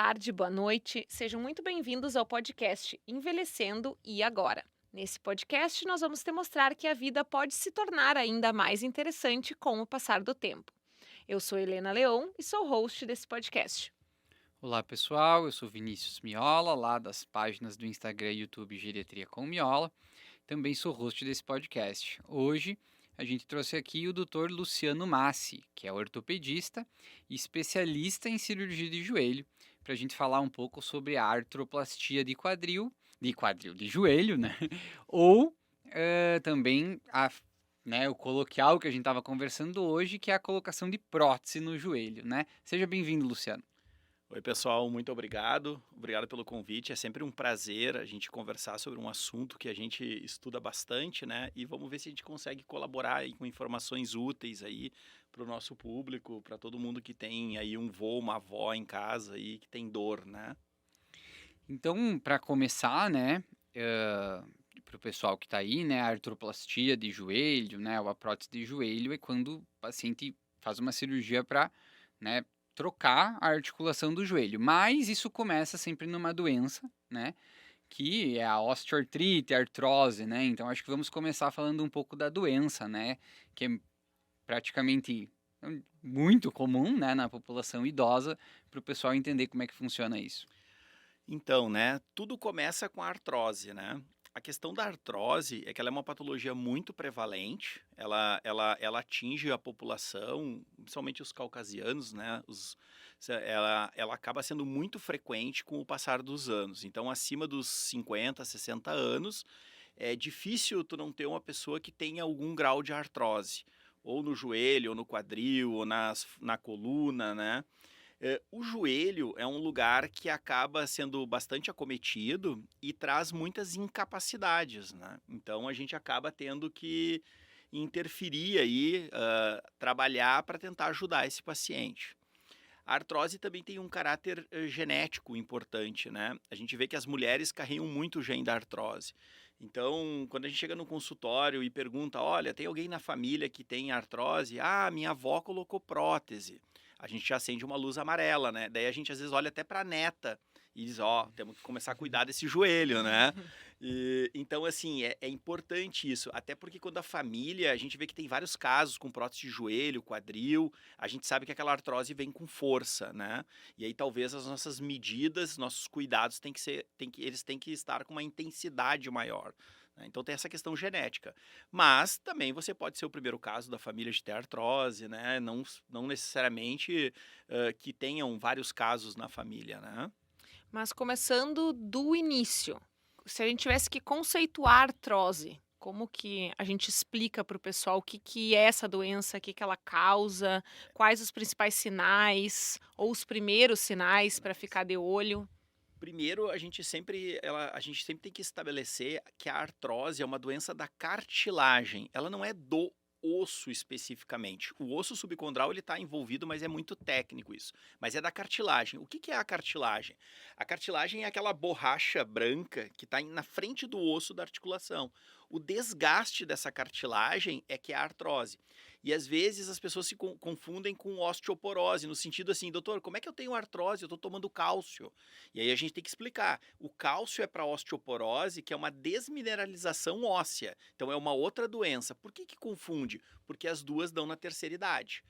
tarde, boa noite. Sejam muito bem-vindos ao podcast Envelhecendo e Agora. Nesse podcast, nós vamos te mostrar que a vida pode se tornar ainda mais interessante com o passar do tempo. Eu sou Helena Leon e sou host desse podcast. Olá pessoal, eu sou Vinícius Miola, lá das páginas do Instagram e YouTube Geriatria com Miola. Também sou host desse podcast. Hoje a gente trouxe aqui o Dr. Luciano Massi, que é ortopedista e especialista em cirurgia de joelho, para a gente falar um pouco sobre a artroplastia de joelho, né? Ou também o coloquial que a gente estava conversando hoje, que é a colocação de prótese no joelho, né? Seja bem-vindo, Luciano. Oi, pessoal, muito obrigado. Obrigado pelo convite. É sempre um prazer a gente conversar sobre um assunto que a gente estuda bastante, né? E vamos ver se a gente consegue colaborar aí com informações úteis aí para o nosso público, para todo mundo que tem aí um vô, uma avó em casa aí que tem dor, né? Então, para começar, né, para o pessoal que está aí, né, a artroplastia de joelho, né, ou a prótese de joelho é quando o paciente faz uma cirurgia para, né, trocar a articulação do joelho. Mas isso começa sempre numa doença, né, que é a osteoartrite, a artrose, né. Então, acho que vamos começar falando um pouco da doença, né, que é praticamente muito comum, né, na população idosa, para o pessoal entender como é que funciona isso. Então, né, tudo começa com a artrose, né? A questão da artrose é que ela é uma patologia muito prevalente, ela atinge a população, principalmente os caucasianos, né? Ela acaba sendo muito frequente com o passar dos anos. Então, acima dos 50, 60 anos, é difícil tu não ter uma pessoa que tenha algum grau de artrose, ou no joelho, ou no quadril, ou na coluna, né? O joelho é um lugar que acaba sendo bastante acometido e traz muitas incapacidades, né? Então a gente acaba tendo que interferir aí, trabalhar para tentar ajudar esse paciente. A artrose também tem um caráter genético importante, né? A gente vê que as mulheres carregam muito o gene da artrose. Então, quando a gente chega no consultório e pergunta, olha, tem alguém na família que tem artrose? Ah, minha avó colocou prótese. A gente já acende uma luz amarela, né? Daí a gente às vezes olha até para a neta e diz, ó, temos que começar a cuidar desse joelho, né? Então, assim, é importante isso. Até porque quando a família, a gente vê que tem vários casos com prótese de joelho, quadril, a gente sabe que aquela artrose vem com força, né? E aí talvez as nossas medidas, nossos cuidados eles têm que estar com uma intensidade maior, né? Então tem essa questão genética. Mas também você pode ser o primeiro caso da família de ter artrose, né? Não necessariamente que tenham vários casos na família, né? Mas começando do início, se a gente tivesse que conceituar artrose, como que a gente explica para o pessoal o que, que é essa doença, o que, que ela causa, quais os principais sinais ou os primeiros sinais para ficar de olho? Primeiro, a gente sempre tem que estabelecer que a artrose é uma doença da cartilagem. Ela não é do osso especificamente. O osso subcondral ele está envolvido, mas é muito técnico isso. Mas é da cartilagem. O que, que é a cartilagem? A cartilagem é aquela borracha branca que está na frente do osso da articulação. O desgaste dessa cartilagem é que é a artrose. E às vezes as pessoas se confundem com osteoporose, no sentido assim, doutor, como é que eu tenho artrose? Eu estou tomando cálcio. E aí a gente tem que explicar. O cálcio é para osteoporose, que é uma desmineralização óssea. Então é uma outra doença. Por que confunde? Porque as duas dão na terceira idade.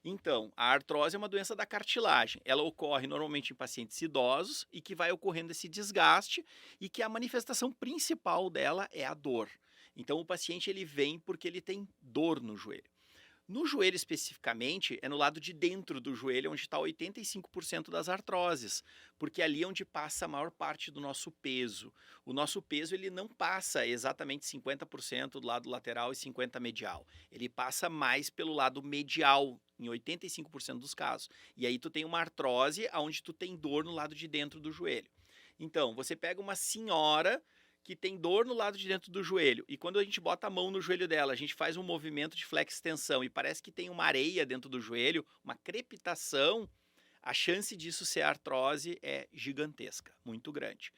Então, a artrose é uma doença da cartilagem. Ela ocorre normalmente em pacientes idosos e que vai ocorrendo esse desgaste e que a manifestação principal dela é a dor. Então, o paciente ele vem porque ele tem dor no joelho. No joelho especificamente, é no lado de dentro do joelho onde está 85% das artroses, porque ali é onde passa a maior parte do nosso peso. O nosso peso ele não passa exatamente 50% do lado lateral e 50% medial. Ele passa mais pelo lado medial, em 85% dos casos. E aí tu tem uma artrose onde tu tem dor no lado de dentro do joelho. Então, você pega uma senhora que tem dor no lado de dentro do joelho. E quando a gente bota a mão no joelho dela, a gente faz um movimento de flex-extensão e parece que tem uma areia dentro do joelho, uma crepitação, a chance disso ser artrose é gigantesca, muito grande.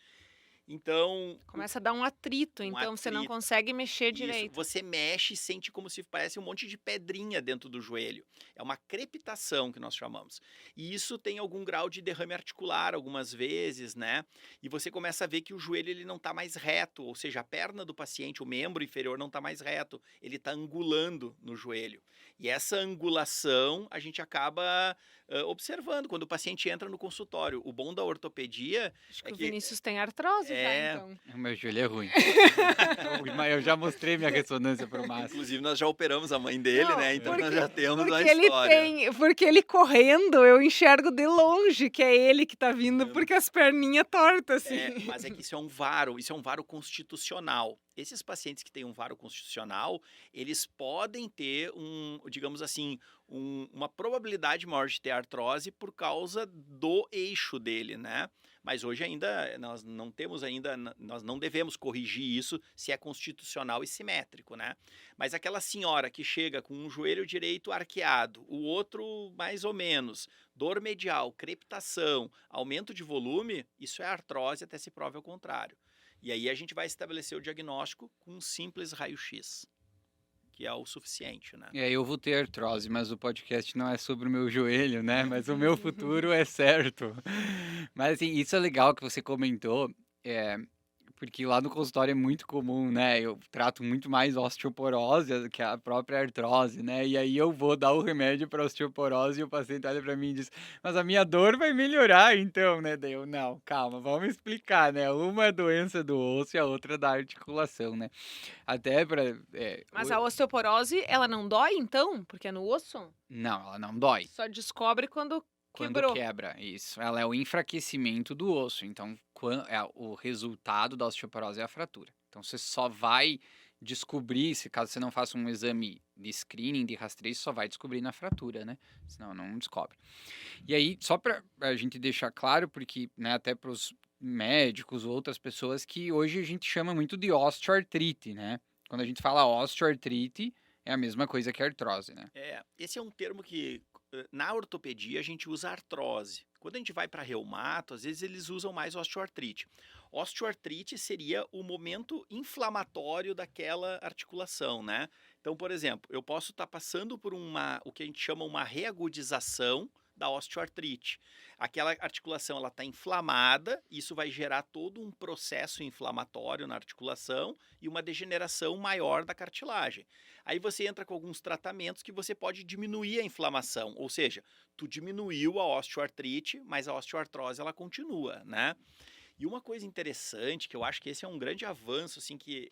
Então, Começa a dar um atrito, um então você não atrito. consegue mexer Isso, direito. você mexe e sente como se parece um monte de pedrinha dentro do joelho. É uma crepitação que nós chamamos. E isso tem algum grau de derrame articular algumas vezes, né? E você começa a ver que o joelho ele não está mais reto, ou seja, a perna do paciente, o membro inferior não está mais reto, ele está angulando no joelho. E essa angulação a gente acaba observando quando o paciente entra no consultório. O bom da ortopedia Acho é que o que Vinícius tem artrose já, é, então. O meu joelho é ruim. Mas eu já mostrei minha ressonância pro Márcio. inclusive nós já operamos a mãe dele, Não, né? Então nós porque- já temos uma Porque ele história. porque ele correndo, eu enxergo de longe que é ele que tá vindo, porque as perninhas tortas, assim. Mas é que isso é um varo constitucional. Esses pacientes que têm um varo constitucional, eles podem ter digamos assim, uma probabilidade maior de ter artrose por causa do eixo dele, né? Mas hoje ainda nós não temos ainda, nós não devemos corrigir isso se é constitucional e simétrico, né? Mas aquela senhora que chega com um joelho direito arqueado, o outro mais ou menos, dor medial, crepitação, aumento de volume, isso é artrose até se prove ao contrário. E aí a gente vai estabelecer o diagnóstico com um simples raio-x, que é o suficiente, né? Eu vou ter artrose, mas o podcast não é sobre o meu joelho, né? Mas o meu futuro é certo. Mas assim, isso é legal que você comentou, porque lá no consultório é muito comum, né? Eu trato muito mais osteoporose do que a própria artrose, né? E aí eu vou dar o remédio para osteoporose e o paciente olha para mim e diz: "Mas a minha dor vai melhorar, então, né?" Daí eu: "Não, calma, vamos explicar, né? Uma é doença do osso e a outra é da articulação, né?" Até para Mas a osteoporose, ela não dói, então? Porque é no osso? não, ela não dói. Só descobre quando Quando quebrou. quebra, isso. Ela é o enfraquecimento do osso. Então, o resultado da osteoporose é a fratura. Então, você só vai descobrir, se caso você não faça um exame de screening, de rastreio, você só vai descobrir na fratura, né? Senão não descobre. E aí, só para a gente deixar claro, porque né, até para os médicos ou outras pessoas, que hoje a gente chama muito de osteoartrite, né? Quando a gente fala osteoartrite, é a mesma coisa que artrose, né? Esse é um termo que na ortopedia a gente usa artrose. Quando a gente vai para reumato, às vezes eles usam mais osteoartrite. Osteoartrite seria o momento inflamatório daquela articulação, né? Então, por exemplo, eu posso estar passando por o que a gente chama uma reagudização da osteoartrite. Aquela articulação ela está inflamada, isso vai gerar todo um processo inflamatório na articulação e uma degeneração maior da cartilagem. Aí você entra com alguns tratamentos que você pode diminuir a inflamação, ou seja, tu diminuiu a osteoartrite, mas a osteoartrose ela continua, né? E uma coisa interessante, que eu acho que esse é um grande avanço, assim, que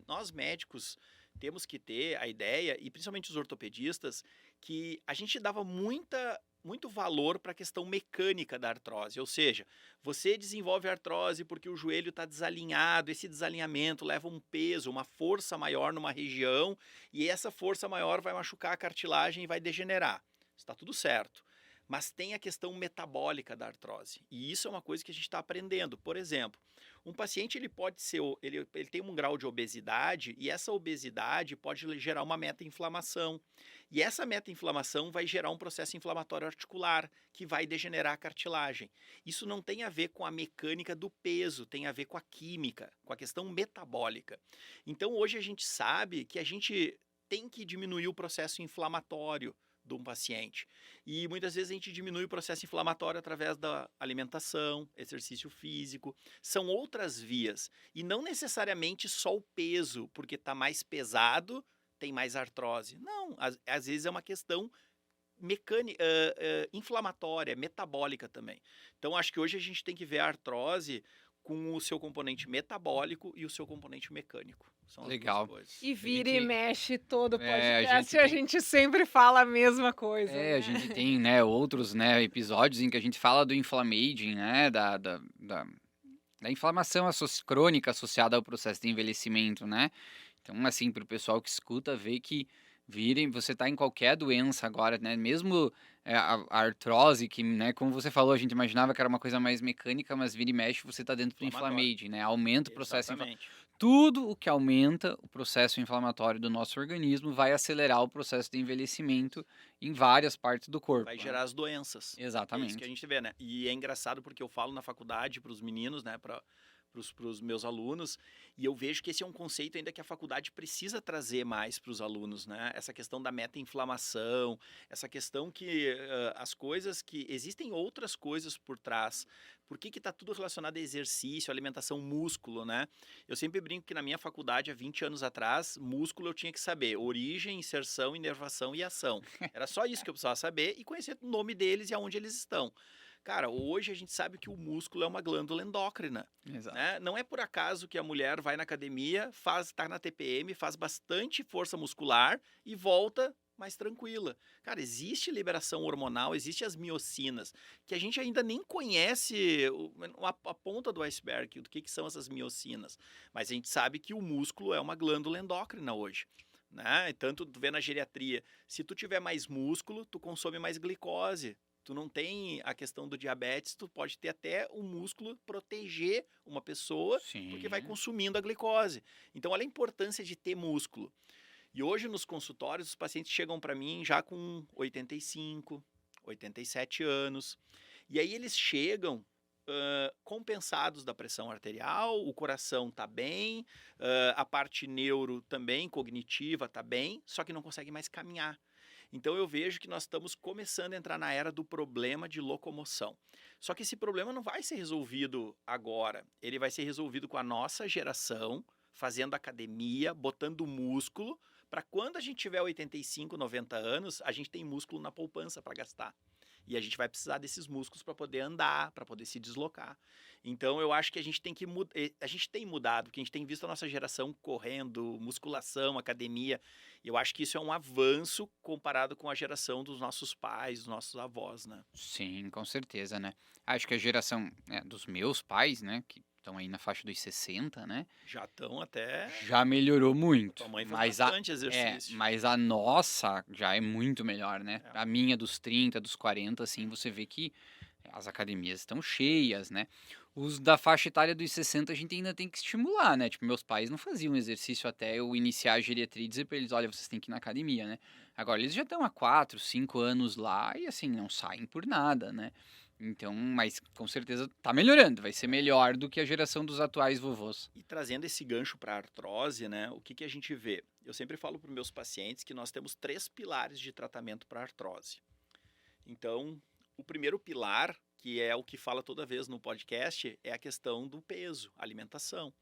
nós médicos temos que ter a ideia, e principalmente os ortopedistas, que a gente dava muito valor para a questão mecânica da artrose, ou seja, você desenvolve artrose porque o joelho está desalinhado, esse desalinhamento leva um peso, uma força maior numa região, e essa força maior vai machucar a cartilagem e vai degenerar. Está tudo certo. Mas tem a questão metabólica da artrose, e isso é uma coisa que a gente está aprendendo. Por exemplo, um paciente ele pode ser, ele tem um grau de obesidade, e essa obesidade pode gerar uma meta-inflamação. E essa meta-inflamação vai gerar um processo inflamatório articular, que vai degenerar a cartilagem. Isso não tem a ver com a mecânica do peso, tem a ver com a química, com a questão metabólica. Então hoje a gente sabe que a gente tem que diminuir o processo inflamatório de um paciente. E muitas vezes a gente diminui o processo inflamatório através da alimentação, exercício físico. São outras vias. E não necessariamente só o peso, porque está mais pesado, tem mais artrose. Não, às vezes é uma questão mecânica, inflamatória, metabólica também. Então acho que hoje a gente tem que ver a artrose com o seu componente metabólico e o seu componente mecânico. São as Legal. duas coisas. E vira A e gente- mexe todo É, podcast, a a gente gente sempre fala a mesma coisa. a né? gente tem, né, outros, né, episódios em que a gente fala do inflammaging, né, da inflamação crônica associada ao processo de envelhecimento, né? Então, assim, para o pessoal que escuta, ver que você tá em qualquer doença agora, né? Mesmo a artrose, que, né, como você falou, a gente imaginava que era uma coisa mais mecânica, mas vira e mexe, você tá dentro do Inflamatório. inflammaging, né? Aumenta o processo Exatamente. Tudo o que aumenta o processo inflamatório do nosso organismo vai acelerar o processo de envelhecimento em várias partes do corpo. Vai né? gerar as doenças. É isso Exatamente. que a gente vê, né? E é engraçado porque eu falo na faculdade para os meninos, né? Para para os meus alunos, e eu vejo que esse é um conceito ainda que a faculdade precisa trazer mais para os alunos, né? Essa questão da meta-inflamação, essa questão que as coisas que... Existem outras coisas por trás. Por que está tudo relacionado a exercício, alimentação, músculo, né? Eu sempre brinco que na minha faculdade, há 20 anos atrás, músculo eu tinha que saber origem, inserção, inervação e ação. Era só isso que eu precisava saber e conhecer o nome deles e aonde eles estão. Cara, hoje a gente sabe que o músculo é uma glândula endócrina, Exato. né? Não é por acaso que a mulher vai na academia, tá na TPM, faz bastante força muscular e volta mais tranquila. Cara, existe liberação hormonal, existe as miocinas, que a gente ainda nem conhece a ponta do iceberg, do que são essas miocinas. Mas a gente sabe que o músculo é uma glândula endócrina hoje. Né? Tanto tu vê na geriatria, se tu tiver mais músculo, tu consome mais glicose. Tu não tem a questão do diabetes, tu pode ter até o músculo proteger uma pessoa, porque vai Sim. consumindo a glicose. Então, olha a importância de ter músculo. E hoje nos consultórios, os pacientes chegam para mim já com 85, 87 anos. E aí eles chegam compensados da pressão arterial, o coração está bem, a parte neuro também, cognitiva está bem, só que não consegue mais caminhar. Então eu vejo que nós estamos começando a entrar na era do problema de locomoção. Só que esse problema não vai ser resolvido agora. Ele vai ser resolvido com a nossa geração, fazendo academia, botando músculo, para quando a gente tiver 85, 90 anos, a gente tem músculo na poupança para gastar. E a gente vai precisar desses músculos para poder andar, para poder se deslocar. Então eu acho que a gente tem que mudar, a gente tem mudado, porque a gente tem visto a nossa geração correndo, musculação, academia. Eu acho que isso é um avanço comparado com a geração dos nossos pais, dos nossos avós, né? Sim, com certeza, né? Acho que a geração, dos meus pais, né, que estão aí na faixa dos 60, né, Já estão até... já melhorou muito. Tua mãe faz Mas bastante exercício. mas a nossa já é muito melhor, né? É. A minha dos 30, dos 40, assim, você vê que as academias estão cheias, né? Os da faixa etária dos 60 a gente ainda tem que estimular, né? Tipo, meus pais não faziam exercício até eu iniciar a geriatria e dizer pra eles, olha, vocês têm que ir na academia, né? Agora eles já estão há 4, 5 anos lá e assim, não saem por nada, né? Então, mas com certeza tá melhorando, vai ser melhor do que a geração dos atuais vovôs. E trazendo esse gancho para a artrose, né? O que a gente vê? Eu sempre falo para os meus pacientes que nós temos 3 pilares de tratamento para artrose. Então, o primeiro pilar, que é o que fala toda vez no podcast, é a questão do peso, alimentação.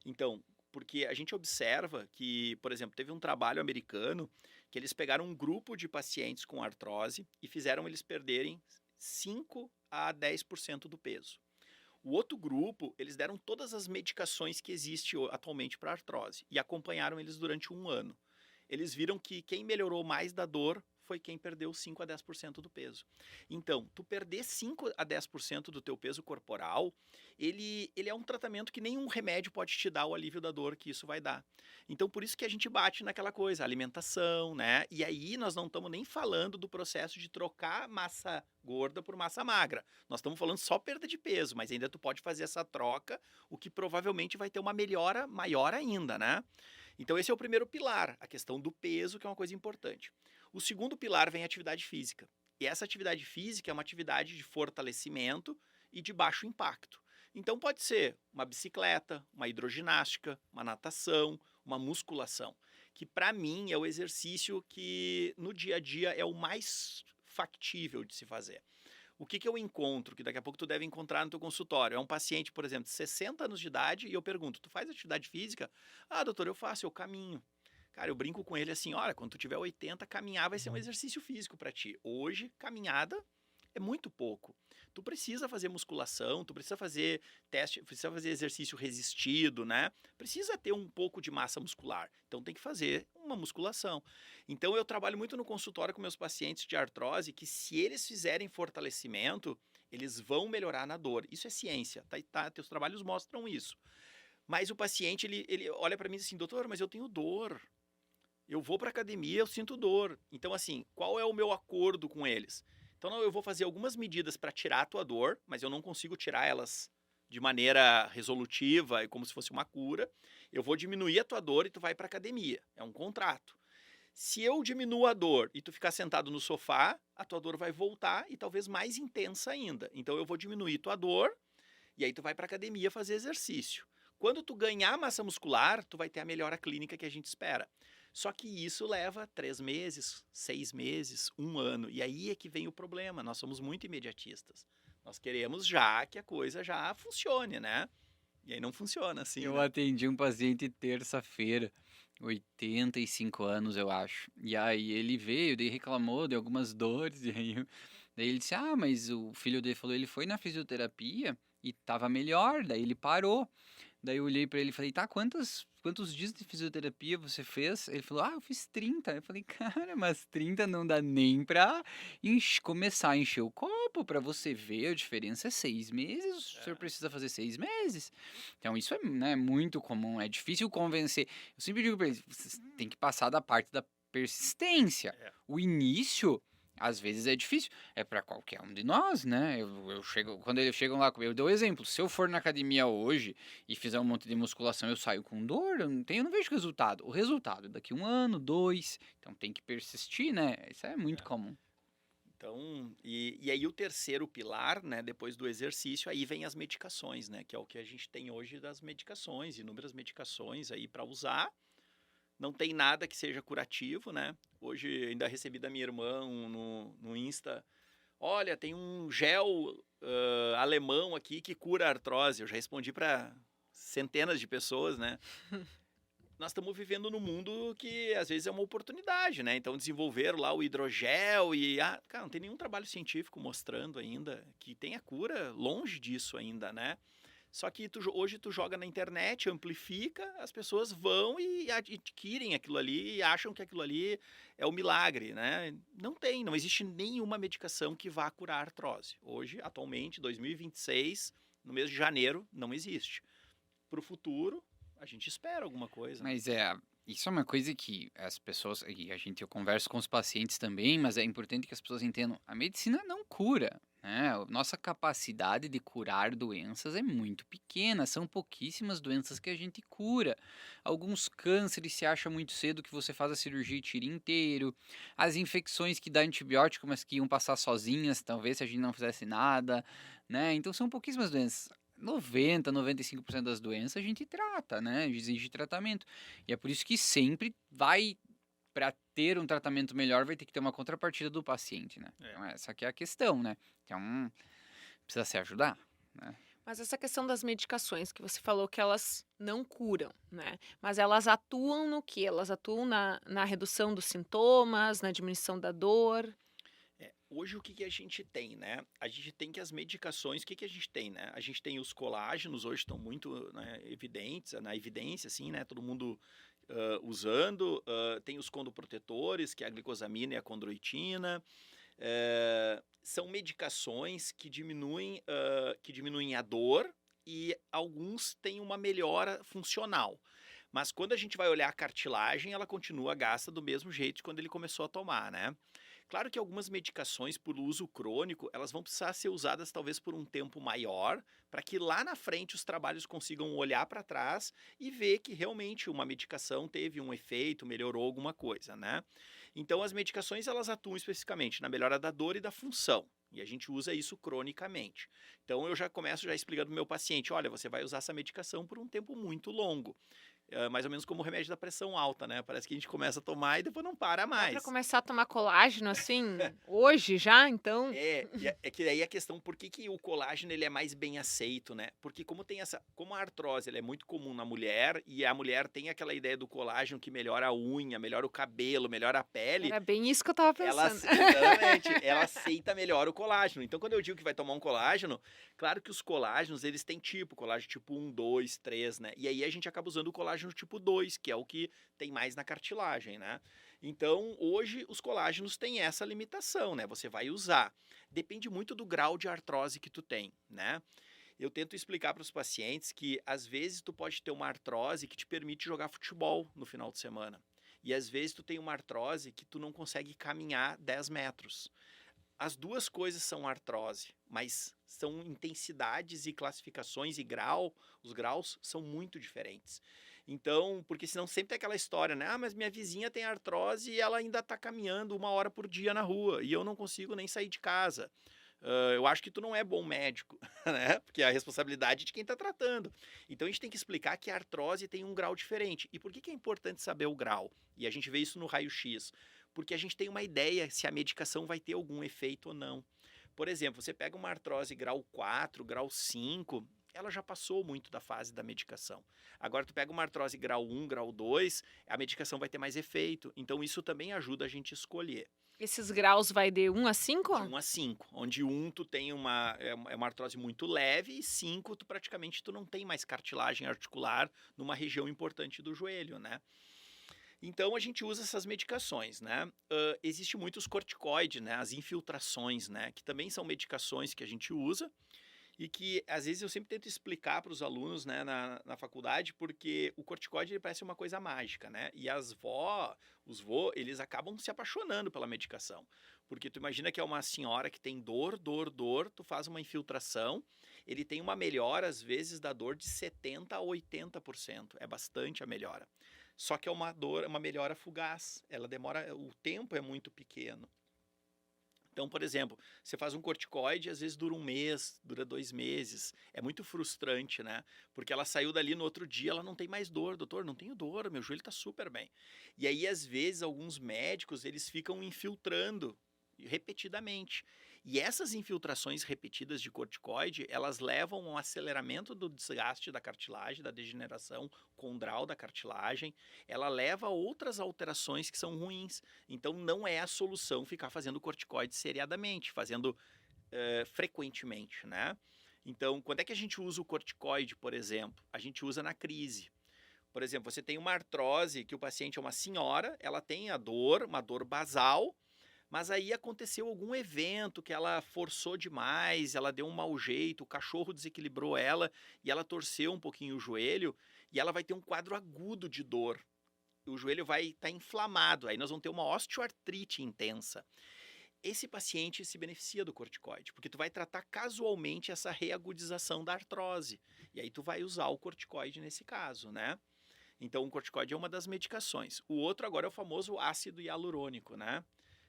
Então, porque a gente observa que, por exemplo, teve um trabalho americano que eles pegaram um grupo de pacientes com artrose e fizeram eles perderem 5 a 10% do peso. O outro grupo, eles deram todas as medicações que existem atualmente para artrose e acompanharam eles durante 1 ano. Eles viram que quem melhorou mais da dor foi quem perdeu 5 a 10% do peso. Então, tu perder 5 a 10% do teu peso corporal, ele é um tratamento que nenhum remédio pode te dar o alívio da dor que isso vai dar. Então, por isso que a gente bate naquela coisa, alimentação, né? E aí nós não estamos nem falando do processo de trocar massa gorda por massa magra. Nós estamos falando só perda de peso, mas ainda tu pode fazer essa troca, o que provavelmente vai ter uma melhora maior ainda, né? Então esse é o primeiro pilar, a questão do peso, que é uma coisa importante. O segundo pilar vem a atividade física. E essa atividade física é uma atividade de fortalecimento e de baixo impacto. Então pode ser uma bicicleta, uma hidroginástica, uma natação, uma musculação, que para mim é o exercício que no dia a dia é o mais factível de se fazer. O que eu encontro, que daqui a pouco tu deve encontrar no teu consultório, é um paciente, por exemplo, de 60 anos de idade, e eu pergunto, tu faz atividade física? Ah, doutor, eu faço, eu caminho. Cara, eu brinco com ele assim, olha, quando tu tiver 80, caminhar vai ser um exercício físico para ti. Hoje, caminhada é muito pouco. Tu precisa fazer musculação, tu precisa fazer teste, precisa fazer exercício resistido, né? Precisa ter um pouco de massa muscular. Então tem que fazer uma musculação. Então eu trabalho muito no consultório com meus pacientes de artrose, que se eles fizerem fortalecimento, eles vão melhorar na dor. Isso é ciência, tá? Teus trabalhos mostram isso. Mas o paciente, ele olha para mim e diz assim, doutor, mas eu tenho dor. Eu vou para academia, eu sinto dor. Então, assim, qual é o meu acordo com eles? Então, não, eu vou fazer algumas medidas para tirar a tua dor, mas eu não consigo tirar elas de maneira resolutiva e como se fosse uma cura. Eu vou diminuir a tua dor e tu vai para academia. É um contrato. Se eu diminuo a dor e tu ficar sentado no sofá, a tua dor vai voltar e talvez mais intensa ainda. Então, eu vou diminuir tua dor E aí tu vai para academia fazer exercício. Quando tu ganhar massa muscular, tu vai ter a melhora clínica que a gente espera. Só que isso leva 3 meses, 6 meses, 1 ano. E aí é que vem o problema. Nós somos muito imediatistas. Nós queremos já que a coisa já funcione, né? E aí não funciona assim, Eu né? atendi um paciente terça-feira, 85 anos, eu acho. E aí ele veio, daí reclamou de algumas dores, e aí daí ele disse: "Ah, mas o filho dele falou, ele foi na fisioterapia e tava melhor, daí ele parou". Daí eu olhei pra ele e falei: "Tá, quantos dias de fisioterapia você fez?" Ele falou: "Ah, eu fiz 30". Eu falei: "Cara, mas 30 não dá nem pra começar a encher o copo pra você ver, a diferença é 6 meses, o senhor É, precisa fazer 6 meses". Então isso é, né, muito comum, é difícil convencer. Eu sempre digo pra eles: "Vocês têm que passar da parte da persistência". é. O início, às vezes, é difícil. É pra qualquer um de nós, né? Eu chego, quando eles chegam lá comigo, eu dou exemplo. Se eu for na academia hoje e fizer um monte de musculação, eu saio com dor, eu não vejo resultado. O resultado é daqui 1 ano, 2. Então tem que persistir, né? Isso é muito É. comum. Então, e aí o terceiro pilar, né, depois do exercício, aí vem as medicações, né, que é o que a gente tem hoje das medicações, inúmeras medicações aí para usar. Não tem nada que seja curativo, né? Hoje ainda recebi da minha irmã no Insta, olha, tem um gel alemão aqui que cura a artrose. Eu já respondi para centenas de pessoas, né? Nós estamos vivendo num mundo que às vezes é uma oportunidade, né? Então desenvolveram lá o hidrogel e, cara, não tem nenhum trabalho científico mostrando ainda que tem a cura, longe disso ainda, né? Só que hoje tu joga na internet, amplifica, as pessoas vão e adquirem aquilo ali e acham que aquilo ali é o milagre, né? Não existe nenhuma medicação que vá curar a artrose. Hoje, atualmente, 2026, no mês de janeiro, não existe. Para o futuro, a gente espera alguma coisa, né? Mas isso é uma coisa que as pessoas, e eu converso com os pacientes também, mas é importante que as pessoas entendam, a medicina não cura, né? A nossa capacidade de curar doenças é muito pequena, são pouquíssimas doenças que a gente cura. Alguns cânceres se acha muito cedo que você faz a cirurgia e tira inteiro. As infecções que dá antibiótico, mas que iam passar sozinhas, talvez se a gente não fizesse nada, né? Então são pouquíssimas doenças. 95% das doenças a gente trata, né? Exige tratamento. E é por isso que sempre para ter um tratamento melhor, vai ter que ter uma contrapartida do paciente, né? É. Então, essa que é a questão, né? Então, precisa se ajudar, né? Mas essa questão das medicações que você falou que elas não curam, né? Mas elas atuam no quê? Elas atuam na redução dos sintomas, na diminuição da dor. Hoje o que a gente tem, né? A gente tem que as medicações, o que a gente tem, né? A gente tem os colágenos, hoje estão muito, né, evidentes, na evidência, assim, né? Todo mundo usando. Tem os condoprotetores, que é a glicosamina e a condroitina. São medicações que diminuem a dor e alguns têm uma melhora funcional. Mas quando a gente vai olhar a cartilagem, ela continua gasta do mesmo jeito de quando ele começou a tomar, né? Claro que algumas medicações por uso crônico, elas vão precisar ser usadas talvez por um tempo maior, para que lá na frente os trabalhos consigam olhar para trás e ver que realmente uma medicação teve um efeito, melhorou alguma coisa, né? Então as medicações elas atuam especificamente na melhora da dor e da função. E a gente usa isso cronicamente. Então eu já começo já explicando para o meu paciente, olha, você vai usar essa medicação por um tempo muito longo. Mais ou menos como o remédio da pressão alta, né? Parece que a gente começa a tomar e depois não para Dá para mais. começar a tomar colágeno assim hoje já, então? É que aí a questão, por que o colágeno ele é mais bem aceito, né? Porque como a artrose ela é muito comum na mulher, e a mulher tem aquela ideia do colágeno que melhora a unha, melhora o cabelo, melhora a pele, Era bem isso que eu tava ela, pensando. exatamente, ela aceita melhor o colágeno. Então, quando eu digo que vai tomar um colágeno, claro que os colágenos, eles têm colágeno tipo 1, 2, 3, né? E aí a gente acaba usando o colágeno tipo 2, que é o que tem mais na cartilagem, né? Então, hoje, os colágenos têm essa limitação, né? Você vai usar. Depende muito do grau de artrose que tu tem, né? Eu tento explicar para os pacientes que, às vezes, tu pode ter uma artrose que te permite jogar futebol no final de semana. E, às vezes, tu tem uma artrose que tu não consegue caminhar 10 metros. As duas coisas são artrose, mas são intensidades e classificações e os graus são muito diferentes. Então, porque senão sempre tem aquela história, né? Mas minha vizinha tem artrose e ela ainda está caminhando 1 hora por dia na rua e eu não consigo nem sair de casa. eu acho que tu não é bom médico, né? Porque é a responsabilidade de quem está tratando. Então a gente tem que explicar que a artrose tem um grau diferente. E por que é importante saber o grau? E a gente vê isso no raio-x. Porque a gente tem uma ideia se a medicação vai ter algum efeito ou não. Por exemplo, você pega uma artrose grau 4, grau 5, ela já passou muito da fase da medicação. Agora tu pega uma artrose grau 1, grau 2, a medicação vai ter mais efeito. Então isso também ajuda a gente a escolher. Esses graus vai de 1 a 5? De 1 a 5, onde 1 tu tem uma artrose muito leve e 5 tu praticamente tu não tem mais cartilagem articular numa região importante do joelho, né? Então a gente usa essas medicações, né? Existe muitos corticoides, né? As infiltrações, né? Que também são medicações que a gente usa e que às vezes eu sempre tento explicar para os alunos, né, na faculdade, porque o corticoide ele parece uma coisa mágica, né? E os vô, eles acabam se apaixonando pela medicação. Porque tu imagina que é uma senhora que tem dor, tu faz uma infiltração, ele tem uma melhora, às vezes, da dor de 70% a 80%. É bastante a melhora. Só que é uma melhora fugaz. Ela demora, o tempo é muito pequeno. Então, por exemplo, você faz um corticoide, às vezes dura 1 mês, dura 2 meses. É muito frustrante, né? Porque ela saiu dali no outro dia, ela não tem mais dor. Doutor, não tenho dor, meu joelho está super bem. E aí, às vezes, alguns médicos, eles ficam infiltrando repetidamente. E essas infiltrações repetidas de corticoide, elas levam a um aceleramento do desgaste da cartilagem, da degeneração condral da cartilagem, ela leva a outras alterações que são ruins. Então não é a solução ficar fazendo corticoide seriadamente, fazendo frequentemente, né? Então, quando é que a gente usa o corticoide, por exemplo? A gente usa na crise. Por exemplo, você tem uma artrose que o paciente é uma senhora, ela tem a dor, uma dor basal, mas aí aconteceu algum evento que ela forçou demais, ela deu um mau jeito, o cachorro desequilibrou ela e ela torceu um pouquinho o joelho e ela vai ter um quadro agudo de dor. O joelho vai estar inflamado, aí nós vamos ter uma osteoartrite intensa. Esse paciente se beneficia do corticoide, porque tu vai tratar casualmente essa reagudização da artrose. E aí tu vai usar o corticoide nesse caso, né? Então o corticoide é uma das medicações. O outro agora é o famoso ácido hialurônico, né?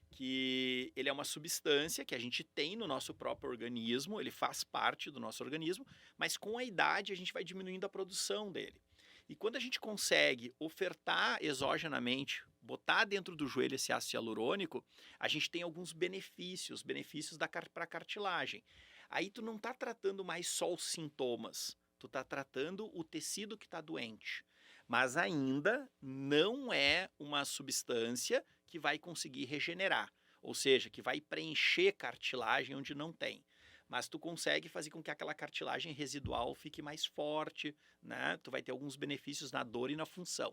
Que ele é uma substância que a gente tem no nosso próprio organismo, ele faz parte do nosso organismo, mas com a idade a gente vai diminuindo a produção dele. E quando a gente consegue ofertar exogenamente, botar dentro do joelho esse ácido hialurônico, a gente tem alguns benefícios para a cartilagem. Aí tu não está tratando mais só os sintomas, tu está tratando o tecido que está doente. Mas ainda não é uma substância que vai conseguir regenerar, ou seja, que vai preencher cartilagem onde não tem. Mas tu consegue fazer com que aquela cartilagem residual fique mais forte, né? Tu vai ter alguns benefícios na dor e na função.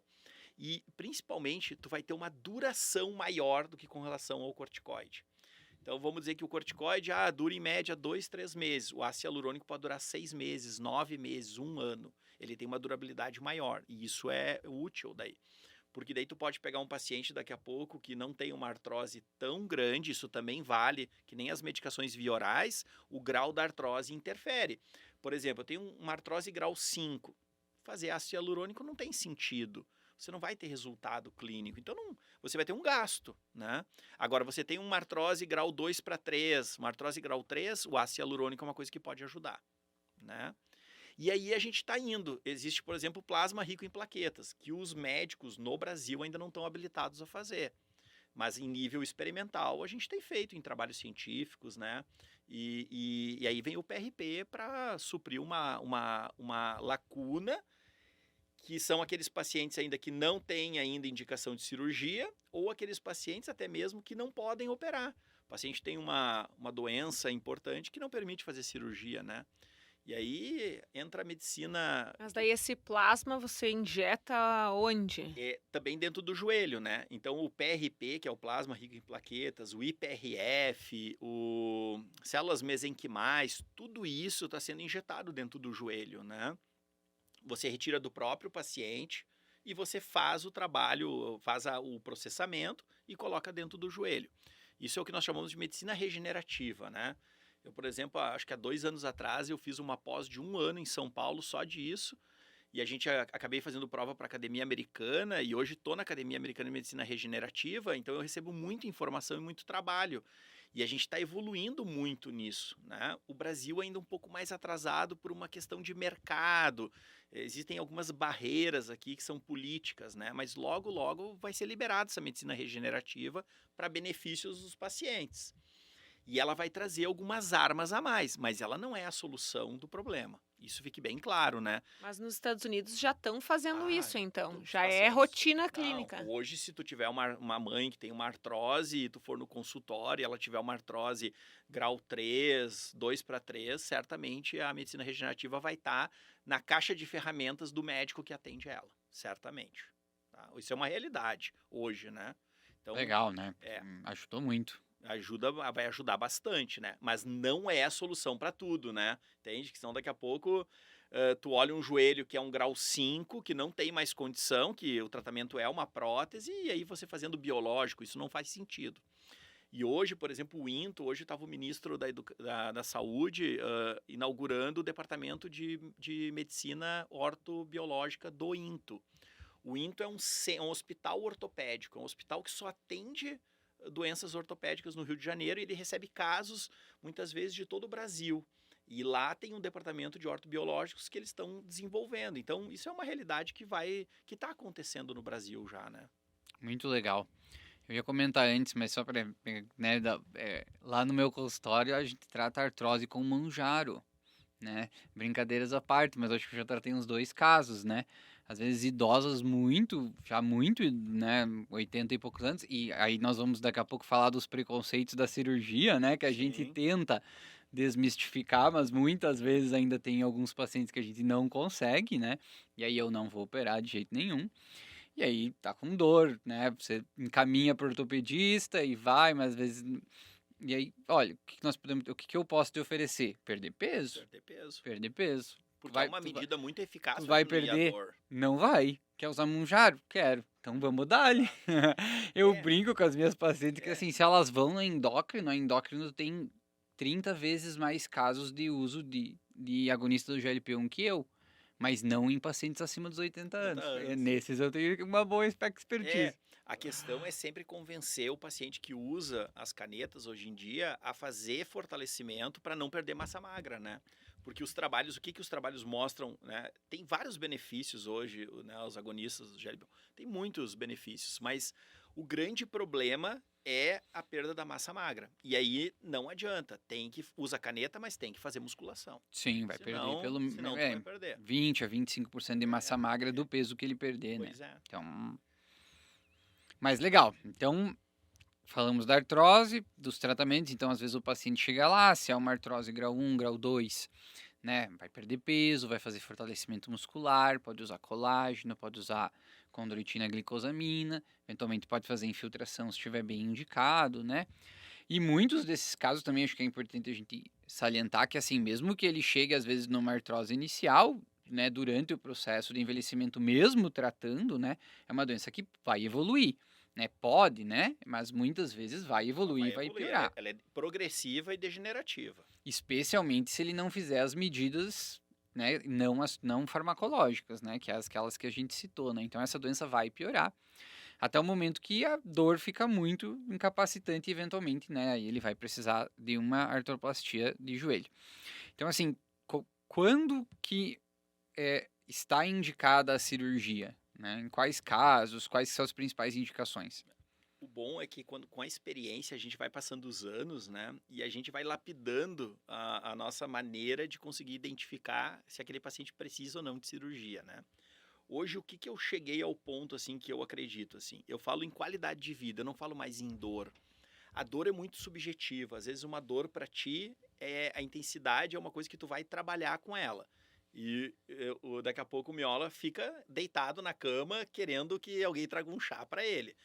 E, principalmente, tu vai ter uma duração maior do que com relação ao corticoide. Então, vamos dizer que o corticoide dura em média 2, 3 meses. O ácido hialurônico pode durar 6 meses, 9 meses, 1 ano. Ele tem uma durabilidade maior e isso é útil daí. Porque daí tu pode pegar um paciente daqui a pouco que não tem uma artrose tão grande, isso também vale, que nem as medicações via orais, o grau da artrose interfere. Por exemplo, eu tenho uma artrose grau 5, fazer ácido hialurônico não tem sentido. Você não vai ter resultado clínico, então você vai ter um gasto, né? Agora, você tem uma artrose grau 2 para 3, uma artrose grau 3, o ácido hialurônico é uma coisa que pode ajudar, né? E aí a gente está indo. Existe, por exemplo, plasma rico em plaquetas, que os médicos no Brasil ainda não estão habilitados a fazer. Mas em nível experimental a gente tem feito em trabalhos científicos, né? E aí vem o PRP para suprir uma lacuna, que são aqueles pacientes ainda que não têm ainda indicação de cirurgia, ou aqueles pacientes até mesmo que não podem operar. O paciente tem uma doença importante que não permite fazer cirurgia, né? E aí entra a medicina. Mas daí esse plasma você injeta onde? Também dentro do joelho, né? Então o PRP, que é o plasma rico em plaquetas, o IPRF, o células mesenquimais, tudo isso está sendo injetado dentro do joelho, né? Você retira do próprio paciente e você faz o trabalho, faz o processamento e coloca dentro do joelho. Isso é o que nós chamamos de medicina regenerativa, né? Eu, por exemplo, acho que há 2 anos atrás eu fiz uma pós de 1 ano em São Paulo só disso e a gente acabei fazendo prova para a Academia Americana, e hoje estou na Academia Americana de Medicina Regenerativa, então eu recebo muita informação e muito trabalho. E a gente está evoluindo muito nisso, né? O Brasil ainda um pouco mais atrasado por uma questão de mercado. Existem algumas barreiras aqui que são políticas, né? Mas logo, logo vai ser liberada essa medicina regenerativa para benefícios dos pacientes. E ela vai trazer algumas armas a mais, mas ela não é a solução do problema. Isso fique bem claro, né? Mas nos Estados Unidos já estão fazendo isso, então. Todos os Já é pacientes. rotina Não, clínica. hoje, se tu tiver uma mãe que tem uma artrose e tu for no consultório e ela tiver uma artrose grau 3, 2 para 3, certamente a medicina regenerativa vai estar na caixa de ferramentas do médico que atende ela. Certamente. Tá? Isso é uma realidade hoje, né? Então, Legal, né? É. Ajudou muito. vai ajudar bastante, né? Mas não é a solução para tudo, né? Entende? Que senão daqui a pouco tu olha um joelho que é um grau 5, que não tem mais condição, que o tratamento é uma prótese, e aí você fazendo biológico, isso não faz sentido. E hoje, por exemplo, o INTO, hoje estava o ministro da Saúde inaugurando o departamento de medicina ortobiológica do INTO. O INTO é um hospital ortopédico, é um hospital que só atende doenças ortopédicas no Rio de Janeiro, e ele recebe casos, muitas vezes, de todo o Brasil. E lá tem um departamento de ortobiológicos que eles estão desenvolvendo. Então, isso é uma realidade que está acontecendo no Brasil já, né? Muito legal. Eu ia comentar antes, mas só para, né, lá no meu consultório a gente trata a artrose com manjaro, né? Brincadeiras à parte, mas acho que eu já tratei uns 2 casos, né? Às vezes idosos já muito, né, 80 e poucos anos, e aí nós vamos daqui a pouco falar dos preconceitos da cirurgia, né, que a gente Sim. tenta desmistificar, mas muitas vezes ainda tem alguns pacientes que a gente não consegue, né? E aí eu não vou operar de jeito nenhum. E aí tá com dor, né? Você encaminha para o ortopedista e vai, mas às vezes. E aí, olha, o que eu posso te oferecer? Perder peso? Perder peso. Perder peso. Porque é uma medida muito eficaz tu para vai diminuir a perder? dor. Não vai. Quer usar Monjaro? Quero. Então vamos dar-lhe. Eu É. brinco com as minhas pacientes que É. assim, se elas vão no endócrino tem 30 vezes mais casos de uso de agonista do GLP-1 que eu. Mas não em pacientes acima dos 80 anos. Nesses eu tenho uma boa expertise. A questão é sempre convencer o paciente que usa as canetas hoje em dia a fazer fortalecimento para não perder massa magra, né? Porque os trabalhos, o que os trabalhos mostram, né? Tem vários benefícios hoje, né? Os agonistas do GLP-1 tem muitos benefícios, mas o grande problema é a perda da massa magra. E aí não adianta, usa caneta, mas tem que fazer musculação. Sim, vai perder Senão tu vai perder. 20 a 25% de massa magra do peso que ele perder, Pois né? é. Então, mas legal. Então, falamos da artrose, dos tratamentos. Então, às vezes o paciente chega lá, se é uma artrose grau 1, grau 2, né? Vai perder peso, vai fazer fortalecimento muscular, pode usar colágeno, pode usar condroitina glicosamina, eventualmente pode fazer infiltração se estiver bem indicado, né? E muitos desses casos também acho que é importante a gente salientar que, assim, mesmo que ele chegue às vezes numa artrose inicial, né, durante o processo de envelhecimento, mesmo tratando, né, é uma doença que vai evoluir, né? Pode, né? Mas muitas vezes vai evoluir e vai piorar. Ela é progressiva e degenerativa. Especialmente se ele não fizer as medidas, né, não farmacológicas, né, que é aquelas que a gente citou, né? Então essa doença vai piorar até o momento que a dor fica muito incapacitante e eventualmente, né, aí ele vai precisar de uma artroplastia de joelho. Então assim, quando que está indicada a cirurgia, né? Em quais casos, quais são as principais indicações? O bom é que com a experiência a gente vai passando os anos, né? E a gente vai lapidando a nossa maneira de conseguir identificar se aquele paciente precisa ou não de cirurgia, né? Hoje, o que eu cheguei ao ponto, assim, que eu acredito, assim? Eu falo em qualidade de vida, eu não falo mais em dor. A dor é muito subjetiva. Às vezes uma dor para ti, a intensidade é uma coisa que tu vai trabalhar com ela. E daqui a pouco o Miola fica deitado na cama querendo que alguém traga um chá para ele.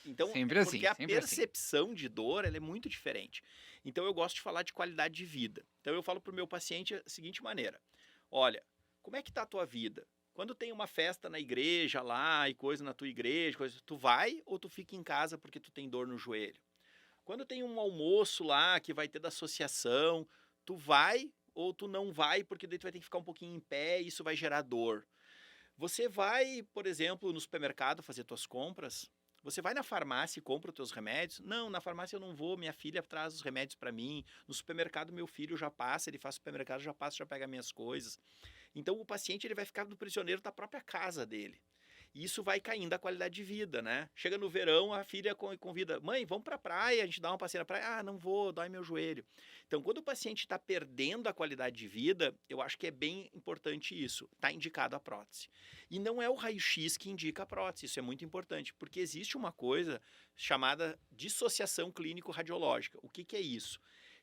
Então, sempre assim, porque a sempre percepção de dor ela é muito diferente. Então, eu gosto de falar de qualidade de vida. Então, eu falo para o meu paciente da seguinte maneira. Olha, como é que está a tua vida? Quando tem uma festa na igreja lá e coisa na tua igreja, tu vai ou tu fica em casa porque tu tem dor no joelho? Quando tem um almoço lá que vai ter da associação, tu vai ou tu não vai porque daí tu vai ter que ficar um pouquinho em pé e isso vai gerar dor. Você vai, por exemplo, no supermercado fazer tuas compras, você vai na farmácia e compra os teus remédios? Não, na farmácia eu não vou, minha filha traz os remédios para mim. No supermercado meu filho já passa, ele faz supermercado, já passa, já pega minhas coisas. Então o paciente ele vai ficar do prisioneiro da própria casa dele. E isso vai caindo a qualidade de vida, né? Chega no verão, a filha convida, mãe, vamos pra praia, a gente dá uma passeada na praia. Ah, não vou, dói meu joelho. Então, quando o paciente está perdendo a qualidade de vida, eu acho que é bem importante isso. Está indicado a prótese. E não é o raio-x que indica a prótese, isso é muito importante, porque existe uma coisa chamada dissociação clínico-radiológica. O que é isso?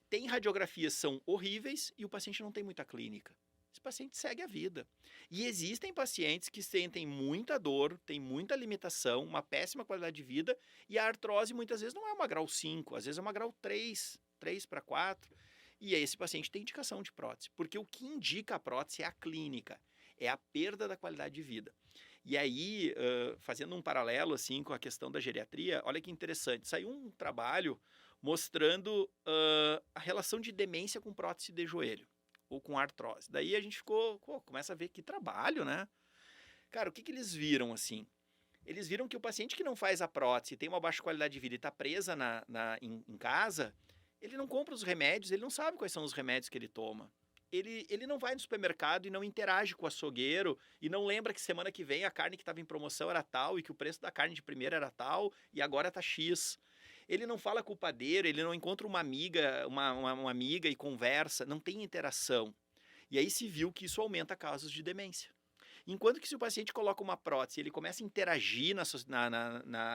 Tem radiografias que são horríveis e o paciente não tem muita clínica. Esse paciente segue a vida. E existem pacientes que sentem muita dor, tem muita limitação, uma péssima qualidade de vida, e a artrose muitas vezes não é uma grau 5, às vezes é uma grau 3 para 4, e aí esse paciente tem indicação de prótese, porque o que indica a prótese é a clínica, é a perda da qualidade de vida. E aí, fazendo um paralelo assim com a questão da geriatria, olha que interessante, saiu um trabalho mostrando a relação de demência com prótese de joelho ou com artrose. Daí a gente começa a ver que trabalho, né? Cara, o que eles viram, assim? Eles viram que o paciente que não faz a prótese, tem uma baixa qualidade de vida e está presa em casa, ele não compra os remédios, ele não sabe quais são os remédios que ele toma. Ele não vai no supermercado e não interage com o açougueiro e não lembra que semana que vem a carne que estava em promoção era tal e que o preço da carne de primeira era tal e agora está X. Ele não fala com o padeiro, ele não encontra uma amiga, uma amiga e conversa, não tem interação. E aí se viu que isso aumenta casos de demência. Enquanto que se o paciente coloca uma prótese, ele começa a interagir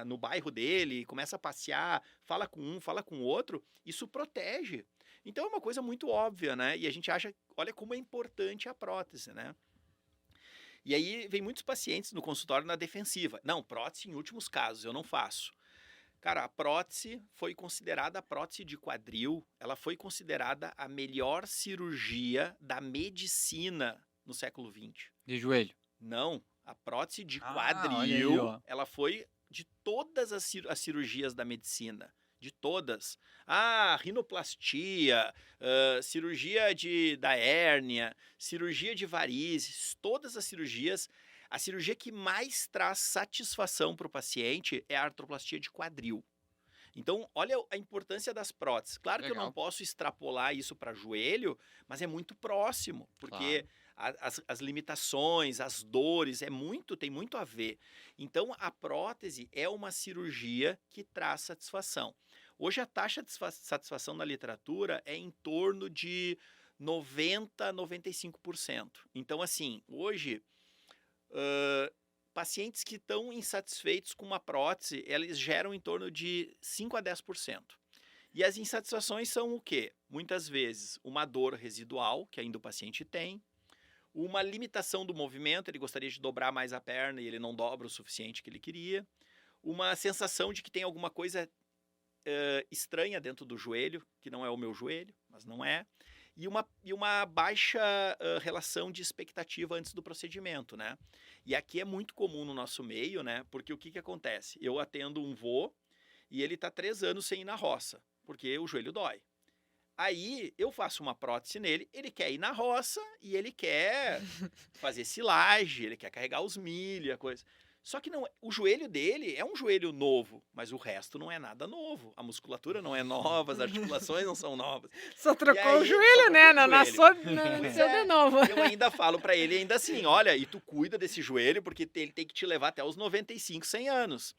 no bairro dele, começa a passear, fala com um, fala com o outro, isso protege. Então é uma coisa muito óbvia, né? E a gente acha, olha como é importante a prótese, né? E aí vem muitos pacientes no consultório na defensiva. Não, prótese em últimos casos, eu não faço. Cara, a prótese foi considerada, a prótese de quadril, ela foi considerada a melhor cirurgia da medicina no século XX. De joelho. Não, a prótese de olha quadril, aí, ó. ela foi de todas as cirurgias da medicina, de todas. Ah, rinoplastia, cirurgia da hérnia, cirurgia de varizes, todas as cirurgias. A cirurgia que mais traz satisfação para o paciente é a artroplastia de quadril. Então, olha a importância das próteses. Claro que eu não Legal. posso extrapolar isso para joelho, mas é muito próximo, porque as limitações, as dores, tem muito a ver. Então, a prótese é uma cirurgia que traz satisfação. Hoje, a taxa de satisfação na literatura é em torno de 90% a 95%. Então, assim, hoje, pacientes que estão insatisfeitos com uma prótese, eles geram em torno de 5% a 10%. E as insatisfações são o quê? Muitas vezes, uma dor residual, que ainda o paciente tem, uma limitação do movimento, ele gostaria de dobrar mais a perna e ele não dobra o suficiente que ele queria, uma sensação de que tem alguma coisa estranha dentro do joelho, que não é o meu joelho, mas não é, e uma baixa relação de expectativa antes do procedimento, né? E aqui é muito comum no nosso meio, né? Porque o que acontece? Eu atendo um vô e ele está 3 anos sem ir na roça, porque o joelho dói. Aí eu faço uma prótese nele, ele quer ir na roça e ele quer fazer silagem, ele quer carregar os milho, a coisa. Só que não, o joelho dele é um joelho novo, mas o resto não é nada novo. A musculatura não é nova, as articulações não são novas. Só trocou o aí, joelho, só né? trocou o Nasceu Pois de é. novo. Eu ainda falo pra ele ainda assim, olha, e tu cuida desse joelho porque ele tem que te levar até os 95, 100 anos.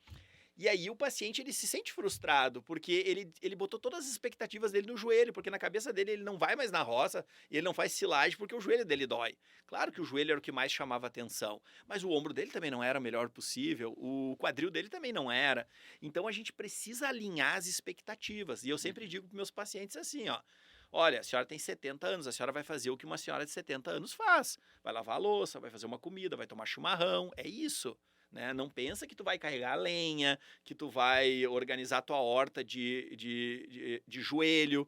E aí o paciente ele se sente frustrado, porque ele botou todas as expectativas dele no joelho, porque na cabeça dele ele não vai mais na roça, e ele não faz silagem porque o joelho dele dói. Claro que o joelho era o que mais chamava atenção, mas o ombro dele também não era o melhor possível, o quadril dele também não era. Então a gente precisa alinhar as expectativas. E eu sempre digo para meus pacientes assim, ó, olha, a senhora tem 70 anos, a senhora vai fazer o que uma senhora de 70 anos faz. Vai lavar a louça, vai fazer uma comida, vai tomar chimarrão, é isso. Né? Não pensa que tu vai carregar a lenha, que tu vai organizar a tua horta de joelho.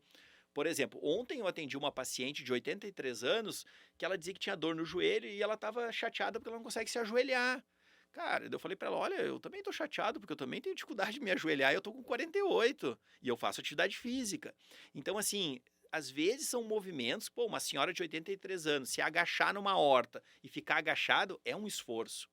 Por exemplo, ontem eu atendi uma paciente de 83 anos que ela dizia que tinha dor no joelho e ela estava chateada porque ela não consegue se ajoelhar. Cara, eu falei para ela, olha, eu também tô chateado porque eu também tenho dificuldade de me ajoelhar e eu tô com 48 e eu faço atividade física. Então, assim, às vezes são movimentos, pô, uma senhora de 83 anos, se agachar numa horta e ficar agachado, é um esforço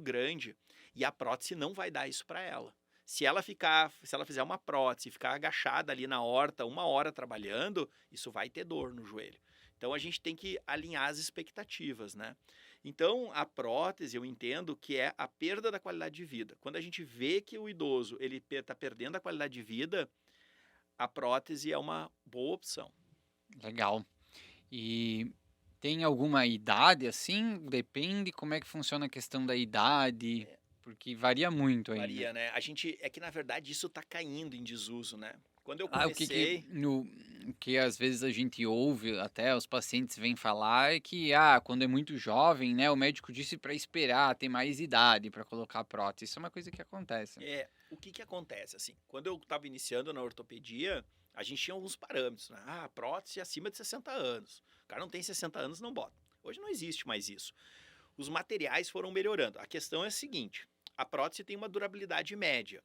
grande, e a prótese não vai dar isso para ela. Se ela fizer uma prótese e ficar agachada ali na horta 1 hora trabalhando, isso vai ter dor no joelho. Então a gente tem que alinhar as expectativas, né? Então a prótese eu entendo que é a perda da qualidade de vida. Quando a gente vê que o idoso ele está perdendo a qualidade de vida, a prótese é uma boa opção. Legal. E tem alguma idade assim? Depende como é que funciona a questão da idade, porque varia muito ainda. Varia, né? É que na verdade isso está caindo em desuso, né? Quando eu O comecei, que às vezes a gente ouve, até os pacientes vêm falar, é que quando é muito jovem, né, o médico disse para esperar ter mais idade para colocar a prótese. Isso é uma coisa que acontece. o que acontece assim? Quando eu estava iniciando na ortopedia, a gente tinha alguns parâmetros, né? Prótese acima de 60 anos. O cara não tem 60 anos, não bota. Hoje não existe mais isso. Os materiais foram melhorando. A questão é a seguinte: a prótese tem uma durabilidade média.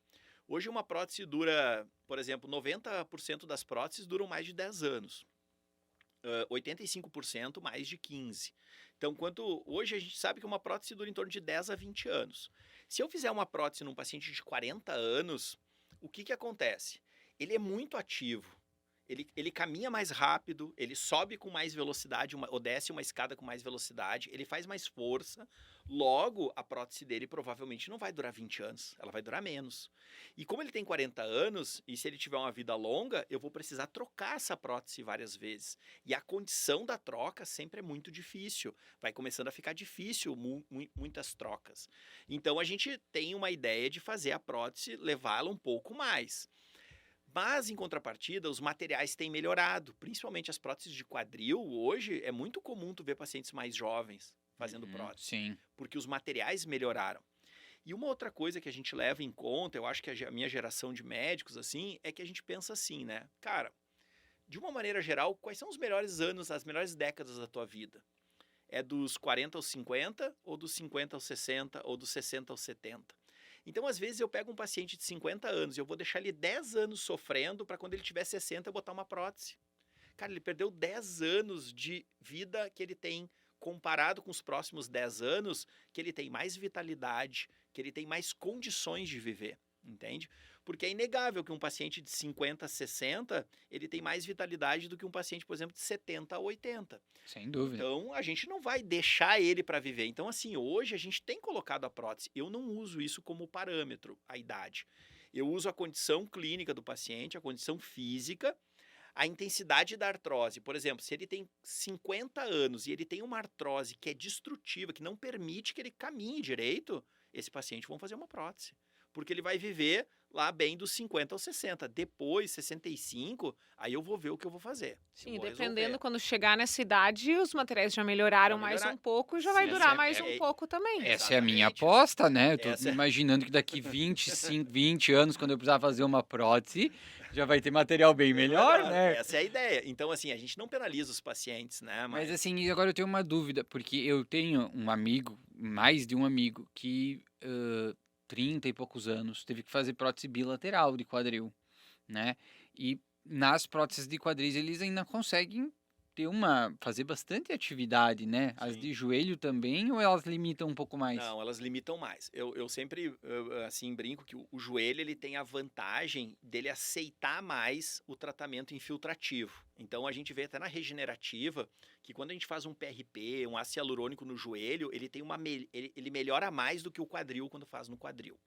Hoje uma prótese dura, por exemplo, 90% das próteses duram mais de 10 anos. 85% mais de 15. Então, hoje a gente sabe que uma prótese dura em torno de 10 a 20 anos. Se eu fizer uma prótese num paciente de 40 anos, o que acontece? Ele é muito ativo. Ele caminha mais rápido, ele sobe com mais velocidade, ou desce uma escada com mais velocidade, ele faz mais força. Logo, a prótese dele provavelmente não vai durar 20 anos, ela vai durar menos. E como ele tem 40 anos, e se ele tiver uma vida longa, eu vou precisar trocar essa prótese várias vezes. E a condição da troca sempre é muito difícil. Vai começando a ficar difícil muitas trocas. Então, a gente tem uma ideia de fazer a prótese, levá-la um pouco mais. Mas, em contrapartida, os materiais têm melhorado, principalmente as próteses de quadril. Hoje é muito comum tu ver pacientes mais jovens fazendo prótese, Sim. porque os materiais melhoraram. E uma outra coisa que a gente leva em conta, eu acho que a minha geração de médicos, assim, é que a gente pensa assim, né? Cara, de uma maneira geral, quais são os melhores anos, as melhores décadas da tua vida? É dos 40 aos 50, ou dos 50 aos 60, ou dos 60 aos 70? Então, às vezes, eu pego um paciente de 50 anos e eu vou deixar ele 10 anos sofrendo para quando ele tiver 60 eu botar uma prótese. Cara, ele perdeu 10 anos de vida que ele tem, comparado com os próximos 10 anos, que ele tem mais vitalidade, que ele tem mais condições de viver, entende? Porque é inegável que um paciente de 50 a 60, ele tem mais vitalidade do que um paciente, por exemplo, de 70 a 80. Sem dúvida. Então, a gente não vai deixar ele para viver. Então, assim, hoje a gente tem colocado a prótese. Eu não uso isso como parâmetro, a idade. Eu uso a condição clínica do paciente, a condição física, a intensidade da artrose. Por exemplo, se ele tem 50 anos e ele tem uma artrose que é destrutiva, que não permite que ele caminhe direito, esse paciente vamos fazer uma prótese. Porque ele vai viver lá bem dos 50 aos 60. Depois, 65, aí eu vou ver o que eu vou fazer. Sim, dependendo, quando chegar nessa idade, os materiais já melhoraram mais um pouco e já vai Sim, durar mais um pouco também. Essa é a minha Exatamente. aposta, né? Eu tô Essa é- imaginando que daqui 20 anos, quando eu precisar fazer uma prótese, já vai ter material bem melhor, né? Essa é a ideia. Então, assim, a gente não penaliza os pacientes, né? Mas assim, agora eu tenho uma dúvida, porque eu tenho um amigo, mais de um amigo, que 30 e poucos anos teve que fazer prótese bilateral de quadril, né? E nas próteses de quadris eles ainda conseguem fazer bastante atividade, né? As Sim. de joelho também, ou elas limitam um pouco mais? Não, elas limitam mais. Eu sempre, assim, brinco que o joelho ele tem a vantagem dele aceitar mais o tratamento infiltrativo. Então, a gente vê até na regenerativa que quando a gente faz um PRP, um ácido hialurônico no joelho, ele tem ele melhora mais do que o quadril quando faz no quadril.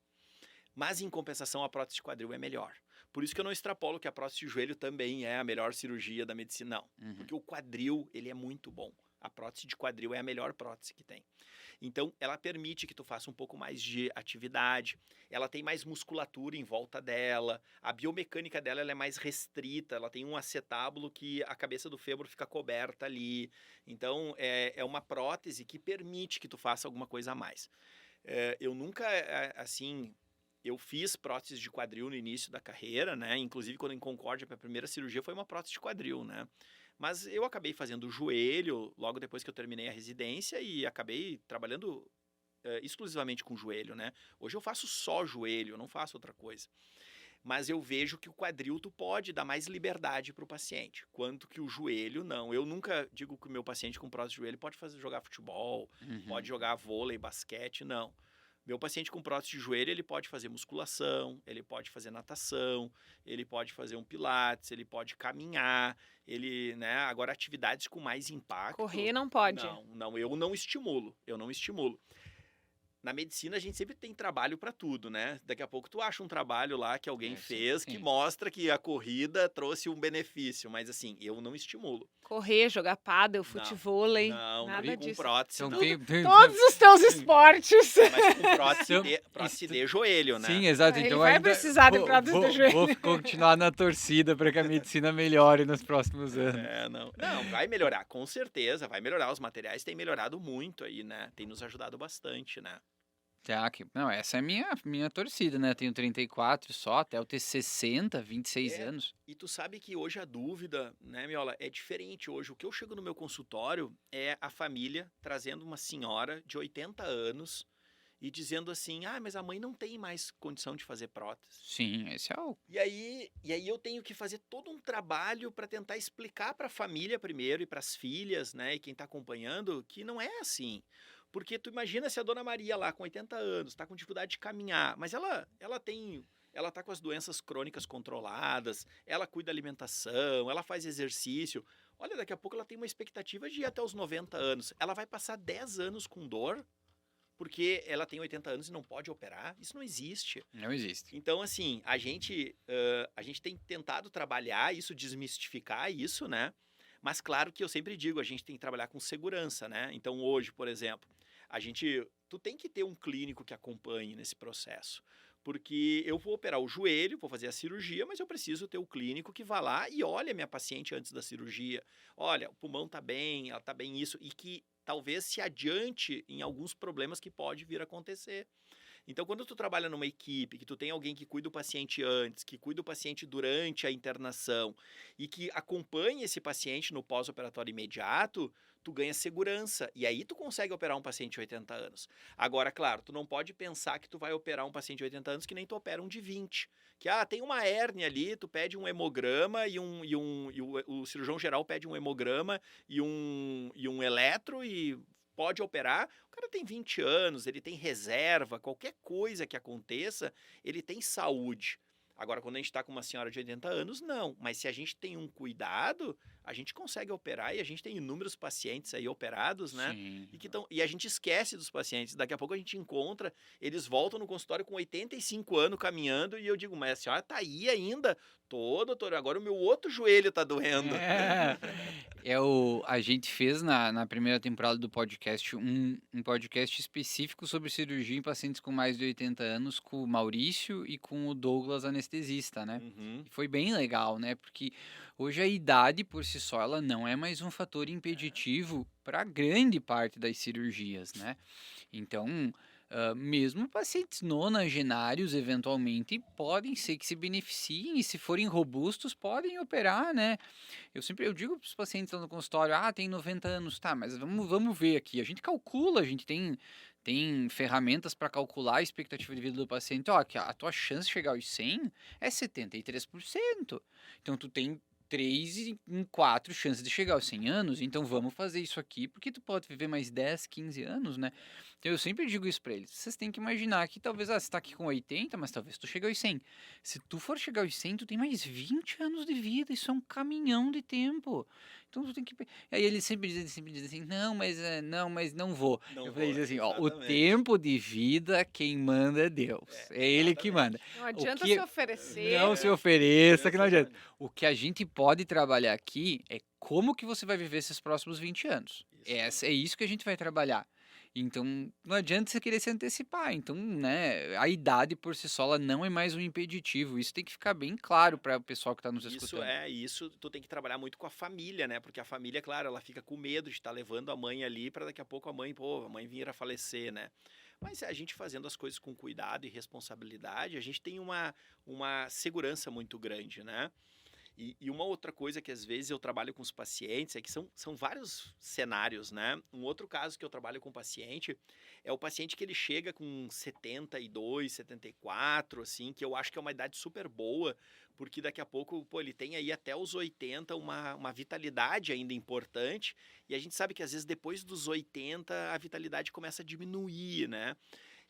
Mas, em compensação, a prótese de quadril é melhor. Por isso que eu não extrapolo que a prótese de joelho também é a melhor cirurgia da medicina, não. Uhum. Porque o quadril, ele é muito bom. A prótese de quadril é a melhor prótese que tem. Então, ela permite que tu faça um pouco mais de atividade, ela tem mais musculatura em volta dela, a biomecânica dela ela é mais restrita, ela tem um acetábulo que a cabeça do fêmur fica coberta ali. Então, é uma prótese que permite que tu faça alguma coisa a mais. Eu nunca, assim... Eu fiz prótese de quadril no início da carreira, né? Inclusive, quando em Concórdia, a primeira cirurgia foi uma prótese de quadril, né? Mas eu acabei fazendo joelho logo depois que eu terminei a residência e acabei trabalhando exclusivamente com joelho, né? Hoje eu faço só joelho, eu não faço outra coisa. Mas eu vejo que o quadril tu pode dar mais liberdade para o paciente, quanto que o joelho não. Eu nunca digo que o meu paciente com prótese de joelho pode jogar futebol, pode jogar vôlei, basquete, não. Meu paciente com prótese de joelho, ele pode fazer musculação, ele pode fazer natação, ele pode fazer um pilates, ele pode caminhar, ele, né, agora atividades com mais impacto. Correr não pode. Não, eu não estimulo. Na medicina, a gente sempre tem trabalho para tudo, né? Daqui a pouco tu acha um trabalho lá que alguém fez que mostra que a corrida trouxe um benefício, mas assim, eu não estimulo. Correr, jogar pádel, futevôlei, nada com disso. prótese, não. Todos os teus esportes. Mas com prótese de joelho, né? Sim, exato. Ele Então vai ainda precisar de prótese de joelho. Vou continuar na torcida para que a medicina melhore nos próximos anos. Não, vai melhorar, com certeza, vai melhorar. Os materiais têm melhorado muito aí, né? Tem nos ajudado bastante, né? Não, essa é a minha torcida, né? Tenho 34 só, até eu ter 60, 26 anos. E tu sabe que hoje a dúvida, né, Miola, é diferente hoje. O que eu chego no meu consultório é a família trazendo uma senhora de 80 anos e dizendo assim, mas a mãe não tem mais condição de fazer prótese. Sim, esse é o... E aí eu tenho que fazer todo um trabalho para tentar explicar para a família primeiro e para as filhas, né, e quem está acompanhando, que não é assim. Porque tu imagina se a dona Maria lá com 80 anos está com dificuldade de caminhar, mas ela tá com as doenças crônicas controladas, ela cuida da alimentação, ela faz exercício. Olha, daqui a pouco ela tem uma expectativa de ir até os 90 anos. Ela vai passar 10 anos com dor porque ela tem 80 anos e não pode operar? Isso não existe. Não existe. Então, assim, a gente tem tentado trabalhar isso, desmistificar isso, né? Mas claro que eu sempre digo, a gente tem que trabalhar com segurança, né? Então hoje, por exemplo, tu tem que ter um clínico que acompanhe nesse processo. Porque eu vou operar o joelho, vou fazer a cirurgia, mas eu preciso ter o clínico que vá lá e olhe a minha paciente antes da cirurgia. Olha, o pulmão tá bem, ela tá bem isso, e que talvez se adiante em alguns problemas que pode vir a acontecer. Então, quando tu trabalha numa equipe, que tu tem alguém que cuida do paciente antes, que cuida do paciente durante a internação e que acompanha esse paciente no pós-operatório imediato, tu ganha segurança. E aí tu consegue operar um paciente de 80 anos. Agora, claro, tu não pode pensar que tu vai operar um paciente de 80 anos que nem tu opera um de 20. Que, tem uma hérnia ali, tu pede um hemograma e o cirurgião geral pede um hemograma e um eletro e pode operar. O cara tem 20 anos, ele tem reserva, qualquer coisa que aconteça, ele tem saúde. Agora, quando a gente está com uma senhora de 80 anos, não. Mas se a gente tem um cuidado, a gente consegue operar e a gente tem inúmeros pacientes aí operados, né? Sim. E a gente esquece dos pacientes. Daqui a pouco a gente encontra, eles voltam no consultório com 85 anos caminhando e eu digo, mas a senhora tá aí ainda? Tô, doutor, agora o meu outro joelho tá doendo. A gente fez na primeira temporada do podcast um podcast específico sobre cirurgia em pacientes com mais de 80 anos com o Maurício e com o Douglas, anestesista, né? Uhum. E foi bem legal, né? Porque hoje a idade por si só ela não é mais um fator impeditivo para grande parte das cirurgias, né? Então, mesmo pacientes nonagenários, eventualmente, podem ser que se beneficiem e, se forem robustos, podem operar, né? Eu digo para os pacientes lá no consultório, tem 90 anos, tá, mas vamos ver aqui. A gente calcula, a gente tem ferramentas para calcular a expectativa de vida do paciente. Que a tua chance de chegar aos 100 é 73%. Então, tu tem 3 em 4 chances de chegar aos 100 anos, então vamos fazer isso aqui, porque tu pode viver mais 10, 15 anos, né? Então eu sempre digo isso pra eles, vocês têm que imaginar que talvez, você tá aqui com 80, mas talvez tu chegue aos 100. Se tu for chegar aos 100, tu tem mais 20 anos de vida, isso é um caminhão de tempo. Então tu tem que... Aí eles sempre dizem assim, não, mas não vou. Eu falei assim, o tempo de vida, quem manda é Deus. É Ele que manda. Não adianta se oferecer. Não se ofereça, que não adianta. O que a gente pode trabalhar aqui é como que você vai viver esses próximos 20 anos. É isso que a gente vai trabalhar. Então, não adianta você querer se antecipar. Então, né, a idade por si só ela não é mais um impeditivo. Isso tem que ficar bem claro para o pessoal que está nos escutando. Isso tu tem que trabalhar muito com a família, né? Porque a família, claro, ela fica com medo de estar levando a mãe ali para daqui a pouco a mãe vir a falecer, né? Mas a gente fazendo as coisas com cuidado e responsabilidade, a gente tem uma segurança muito grande, né? E uma outra coisa que às vezes eu trabalho com os pacientes é que são vários cenários, né? Um outro caso que eu trabalho com o paciente é o paciente que ele chega com 72, 74, assim, que eu acho que é uma idade super boa, porque daqui a pouco, pô, ele tem aí até os 80 uma vitalidade ainda importante, e a gente sabe que às vezes depois dos 80 a vitalidade começa a diminuir, né?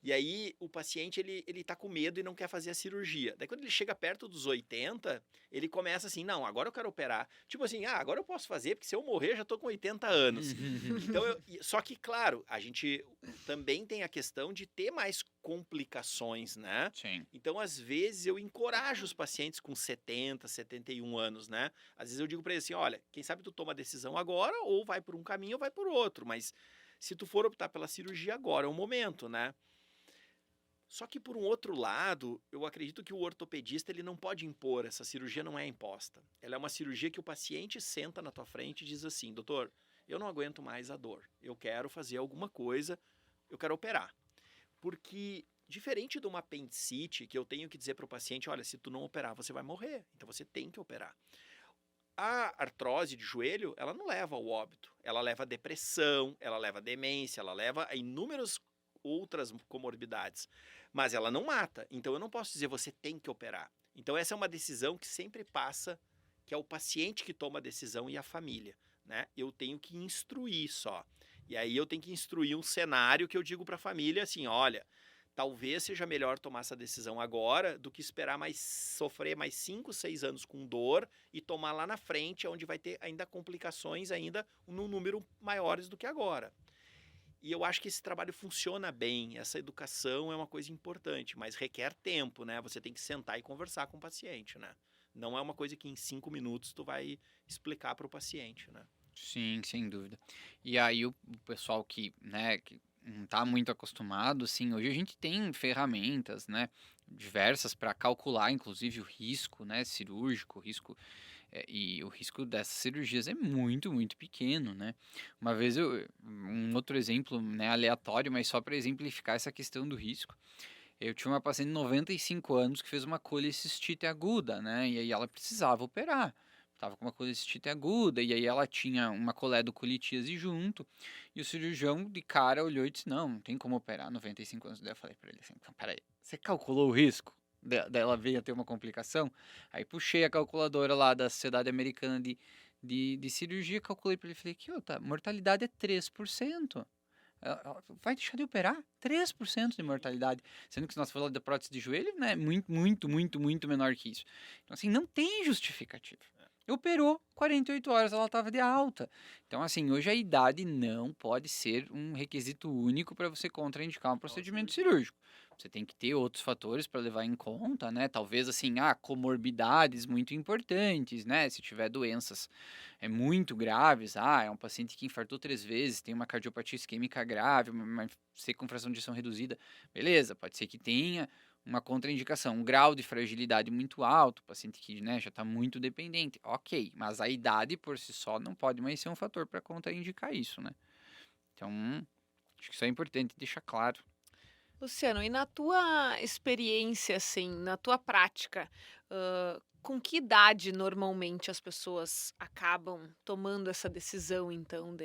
E aí o paciente ele tá com medo e não quer fazer a cirurgia. Daí quando ele chega perto dos 80, ele começa assim, não, agora eu quero operar. Tipo assim, agora eu posso fazer, porque se eu morrer eu já tô com 80 anos. Então, só que, claro, a gente também tem a questão de ter mais complicações, né? Sim. Então, às vezes, eu encorajo os pacientes com 70, 71 anos, né? Às vezes eu digo para eles assim, olha, quem sabe tu toma a decisão agora, ou vai por um caminho ou vai por outro, mas se tu for optar pela cirurgia agora é o momento, né? Só que, por um outro lado, eu acredito que o ortopedista ele não pode impor, essa cirurgia não é imposta. Ela é uma cirurgia que o paciente senta na tua frente e diz assim, doutor, eu não aguento mais a dor, eu quero fazer alguma coisa, eu quero operar. Porque, diferente de uma apendicite, que eu tenho que dizer para o paciente, olha, se tu não operar, você vai morrer, então você tem que operar. A artrose de joelho, ela não leva ao óbito, ela leva a depressão, ela leva a demência, ela leva a inúmeras outras comorbidades, mas ela não mata, então eu não posso dizer você tem que operar. Então essa é uma decisão que sempre passa, que é o paciente que toma a decisão e a família, né? Eu tenho que instruir só, e aí eu tenho que instruir um cenário que eu digo para a família assim, olha, talvez seja melhor tomar essa decisão agora do que esperar sofrer mais 5, 6 anos com dor e tomar lá na frente, onde vai ter ainda complicações ainda num número maiores do que agora. E eu acho que esse trabalho funciona bem, essa educação é uma coisa importante, mas requer tempo, né? Você tem que sentar e conversar com o paciente, né? Não é uma coisa que em 5 minutos tu vai explicar para o paciente, né? Sim, sem dúvida. E aí o pessoal que, né, que não está muito acostumado, assim, hoje a gente tem ferramentas, né, diversas para calcular, inclusive o risco, né, cirúrgico, o risco e o risco dessas cirurgias é muito, muito pequeno, né? Uma vez um outro exemplo, né, aleatório, mas só para exemplificar essa questão do risco. Eu tinha uma paciente de 95 anos que fez uma colecistite aguda, né? E aí ela precisava operar. Tava com uma colecistite aguda, e aí ela tinha uma coledocolítíase junto, e o cirurgião de cara olhou e disse, não tem como operar, 95 anos. Daí eu falei para ele assim, então, peraí, você calculou o risco dela veio a ter uma complicação? Aí puxei a calculadora lá da Sociedade Americana de Cirurgia, calculei para ele, falei, que a mortalidade é 3%. Ela vai deixar de operar? 3% de mortalidade. Sendo que se nós falamos da prótese de joelho, né, muito, muito, muito, muito menor que isso. Então, assim, não tem justificativa. Operou, 48 horas ela estava de alta. Então, assim, hoje a idade não pode ser um requisito único para você contraindicar um procedimento cirúrgico. Você tem que ter outros fatores para levar em conta, né? Talvez, assim, comorbidades muito importantes, né? Se tiver doenças muito graves, é um paciente que infartou 3 vezes, tem uma cardiopatia isquêmica grave, uma com fração de ejeção reduzida, beleza, pode ser que tenha uma contraindicação, um grau de fragilidade muito alto, paciente que, né, já está muito dependente, ok, mas a idade por si só não pode mais ser um fator para contraindicar isso, né? Então, acho que isso é importante deixar claro. Luciano, e na tua experiência, assim, na tua prática, com que idade normalmente as pessoas acabam tomando essa decisão, então,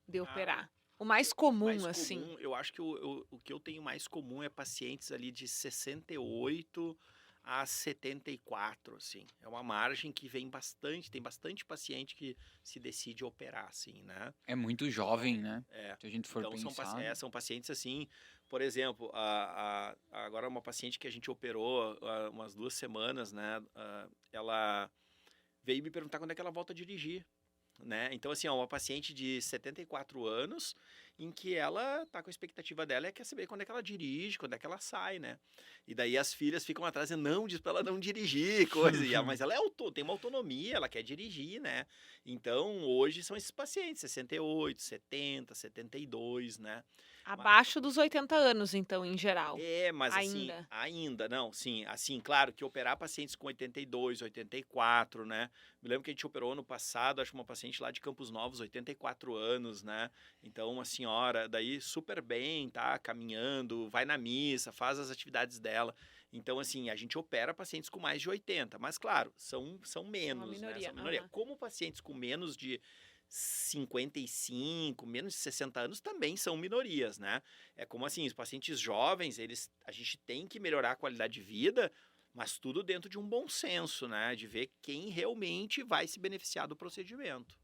de operar? O mais comum, assim. Eu acho que o que eu tenho mais comum é pacientes ali de 68 a 74, assim. É uma margem que vem bastante, tem bastante paciente que se decide operar, assim, né? É muito jovem, né? É. Se a gente for Então, pensar. são pacientes assim, por exemplo, agora uma paciente que a gente operou há umas 2 semanas, né? Ela veio me perguntar quando é que ela volta a dirigir, né? Então, assim, uma paciente de 74 anos, em que ela tá com a expectativa dela quer saber quando é que ela dirige, quando é que ela sai, né? E daí as filhas ficam atrás e não, diz pra ela não dirigir, coisa. Mas ela tem uma autonomia, ela quer dirigir, né? Então, hoje são esses pacientes, 68, 70, 72, né? Abaixo dos 80 anos, então, em geral. Mas assim, não, sim, assim, claro que operar pacientes com 82, 84, né? Me lembro que a gente operou ano passado, acho que uma paciente lá de Campos Novos, 84 anos, né? Então, uma senhora, daí super bem, tá caminhando, vai na missa, faz as atividades dela. Então, assim, a gente opera pacientes com mais de 80, mas claro, são menos, né? minoria, São minoria. aham. Como pacientes com menos de 55, menos de 60 anos também são minorias, né? É como assim, os pacientes jovens, a gente tem que melhorar a qualidade de vida, mas tudo dentro de um bom senso, né? De ver quem realmente vai se beneficiar do procedimento.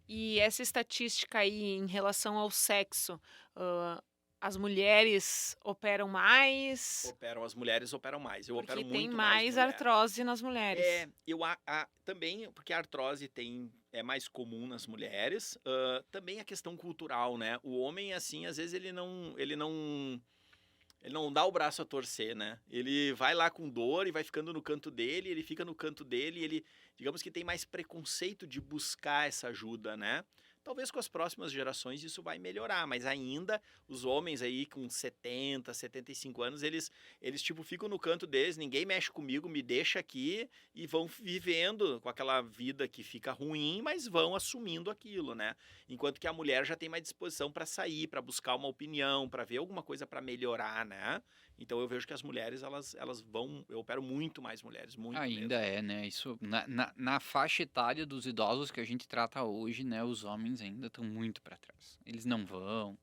E essa estatística aí em relação ao sexo, hã, as mulheres operam mais, As mulheres operam mais. Eu opero porque tem muito mais mais mulher. artrose nas mulheres. Também, porque a artrose é mais comum nas mulheres, também a questão cultural, né? O homem, assim, às vezes ele não dá o braço a torcer, né? Ele vai lá com dor e vai ficando no canto dele, ele fica no canto dele, ele, digamos que tem mais preconceito de buscar essa ajuda, né? Talvez com as próximas gerações isso vai melhorar, mas ainda os homens aí com 70, 75 anos, eles tipo ficam no canto deles, ninguém mexe comigo, me deixa aqui e vão vivendo com aquela vida que fica ruim, mas vão assumindo aquilo, né? Enquanto que a mulher já tem mais disposição para sair, para buscar uma opinião, para ver alguma coisa para melhorar, né? Então eu vejo que as mulheres, elas vão. Eu opero muito mais mulheres, muito Ainda mesmo. é, né? Isso na faixa etária dos idosos que a gente trata hoje, né? Os homens ainda estão muito para trás. Eles não vão.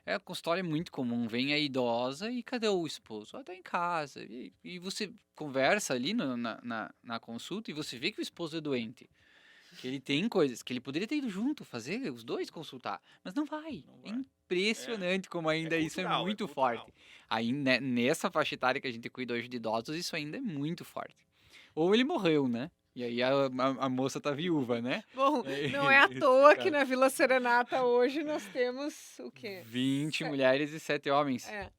É, a consultório é muito comum. Vem a idosa e cadê o esposo? Ah, tá em casa. E você conversa ali na consulta e você vê que o esposo é doente. Que ele tem coisas que ele poderia ter ido junto, fazer os dois consultar, mas não vai. Não É vai. impressionante como ainda isso é Cultural, é muito cultural. forte. Aí nessa faixa etária que a gente cuida hoje de idosos, isso ainda é muito forte. Ou ele morreu, né? E aí a moça tá viúva, né? Bom, É não é à esse toa que caso. na Vila Serenata hoje nós temos o quê? 20 Se mulheres e 7 homens. é,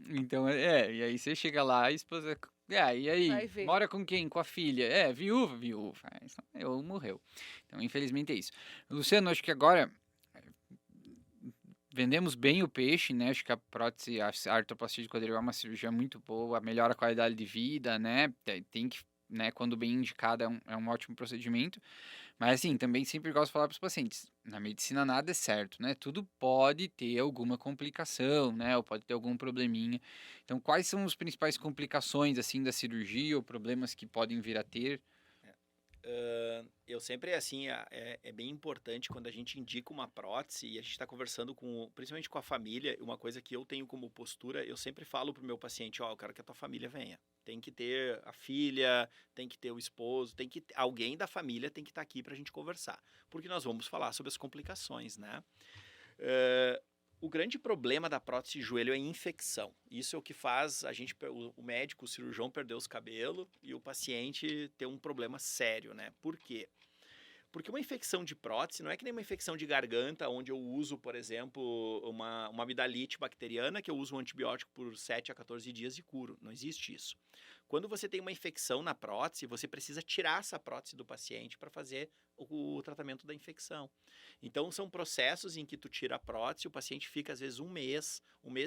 Então, e aí você chega lá, a esposa. E vai aí? ver. Mora com quem? Com a filha? É, viúva. Ou morreu. Então, infelizmente é isso. Luciano, acho que agora vendemos bem o peixe, né? Acho que a prótese, a artroplastia de quadril é uma cirurgia muito boa, melhora a qualidade de vida, né? Tem que, né, quando bem indicada, é um ótimo procedimento. Mas assim, também sempre gosto de falar para os pacientes, na medicina nada é certo, né? Tudo pode ter alguma complicação, né? Ou pode ter algum probleminha. Então, quais são as principais complicações, assim, da cirurgia ou problemas que podem vir a ter? Eu sempre, assim, é bem importante quando a gente indica uma prótese e a gente está conversando principalmente com a família, uma coisa que eu tenho como postura, eu sempre falo pro meu paciente, eu quero que a tua família venha. Tem que ter a filha, tem que ter o esposo, alguém da família tem que estar aqui para a gente conversar, porque nós vamos falar sobre as complicações, né? O grande problema da prótese de joelho é a infecção. Isso é o que faz o médico, o cirurgião perder os cabelos e o paciente ter um problema sério, né? Por quê? Porque uma infecção de prótese não é que nem uma infecção de garganta, onde eu uso, por exemplo, uma amidalite bacteriana, que eu uso um antibiótico por 7 a 14 dias e curo. Não existe isso. Quando você tem uma infecção na prótese, você precisa tirar essa prótese do paciente para fazer o tratamento da infecção. Então, são processos em que tu tira a prótese, o paciente fica, às vezes, um mês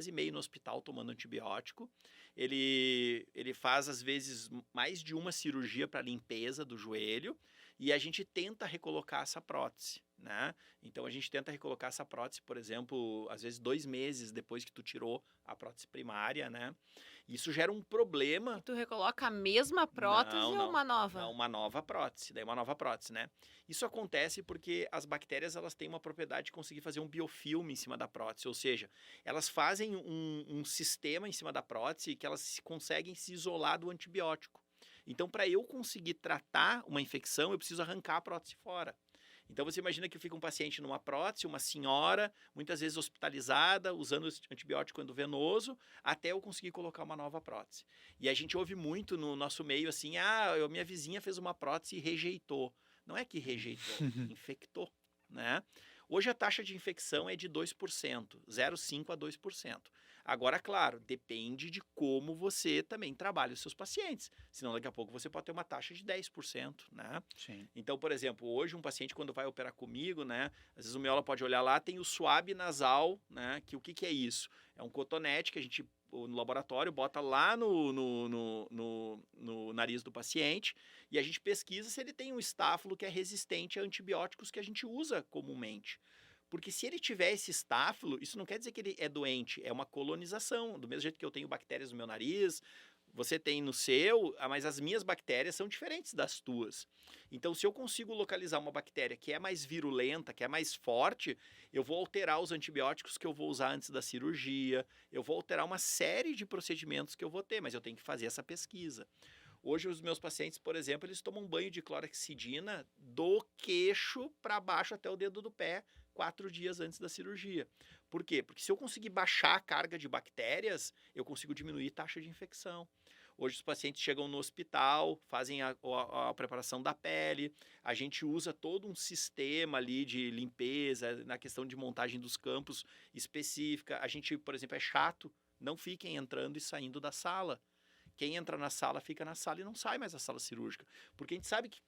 e meio no hospital tomando antibiótico. Ele faz, às vezes, mais de uma cirurgia para limpeza do joelho, e a gente tenta recolocar essa prótese, né? Então, a gente tenta recolocar essa prótese, por exemplo, às vezes 2 meses depois que tu tirou a prótese primária, né? Isso gera um problema. E tu recoloca a mesma prótese ou uma nova? Não, uma nova prótese, daí uma nova prótese, né? Isso acontece porque as bactérias, elas têm uma propriedade de conseguir fazer um biofilme em cima da prótese, ou seja, elas fazem um sistema em cima da prótese que elas conseguem se isolar do antibiótico. Então, para eu conseguir tratar uma infecção, eu preciso arrancar a prótese fora. Então, você imagina que fica um paciente numa prótese, uma senhora, muitas vezes hospitalizada, usando antibiótico endovenoso, até eu conseguir colocar uma nova prótese. E a gente ouve muito no nosso meio assim, minha vizinha fez uma prótese e rejeitou. Não é que rejeitou, infectou, né? Hoje a taxa de infecção é de 2%, 0,5% a 2%. Agora, claro, depende de como você também trabalha os seus pacientes. Senão, daqui a pouco, você pode ter uma taxa de 10%, né? Sim. Então, por exemplo, hoje um paciente, quando vai operar comigo, né? Às vezes o mioma pode olhar lá, tem o swab nasal, né? Que o que é isso? É um cotonete que a gente, no laboratório, bota lá no nariz do paciente e a gente pesquisa se ele tem um estáfilo que é resistente a antibióticos que a gente usa comumente. Porque se ele tiver esse estáfilo, isso não quer dizer que ele é doente, é uma colonização. Do mesmo jeito que eu tenho bactérias no meu nariz, Você tem no seu, mas as minhas bactérias são diferentes das tuas. Então, se eu consigo localizar uma bactéria que é mais virulenta, que é mais forte, eu vou alterar os antibióticos que eu vou usar antes da cirurgia, eu vou alterar uma série de procedimentos que eu vou ter, mas eu tenho que fazer essa pesquisa. Hoje, os meus pacientes, por exemplo, eles tomam banho de clorexidina do queixo para baixo até o dedo do pé, 4 dias antes da cirurgia. Por quê? Porque se eu conseguir baixar a carga de bactérias, eu consigo diminuir a taxa de infecção. Hoje os pacientes chegam no hospital, fazem a preparação da pele, a gente usa todo um sistema ali de limpeza, na questão de montagem dos campos específica. A gente, por exemplo, é chato, não fiquem entrando e saindo da sala. Quem entra na sala, fica na sala e não sai mais da sala cirúrgica. Porque a gente sabe que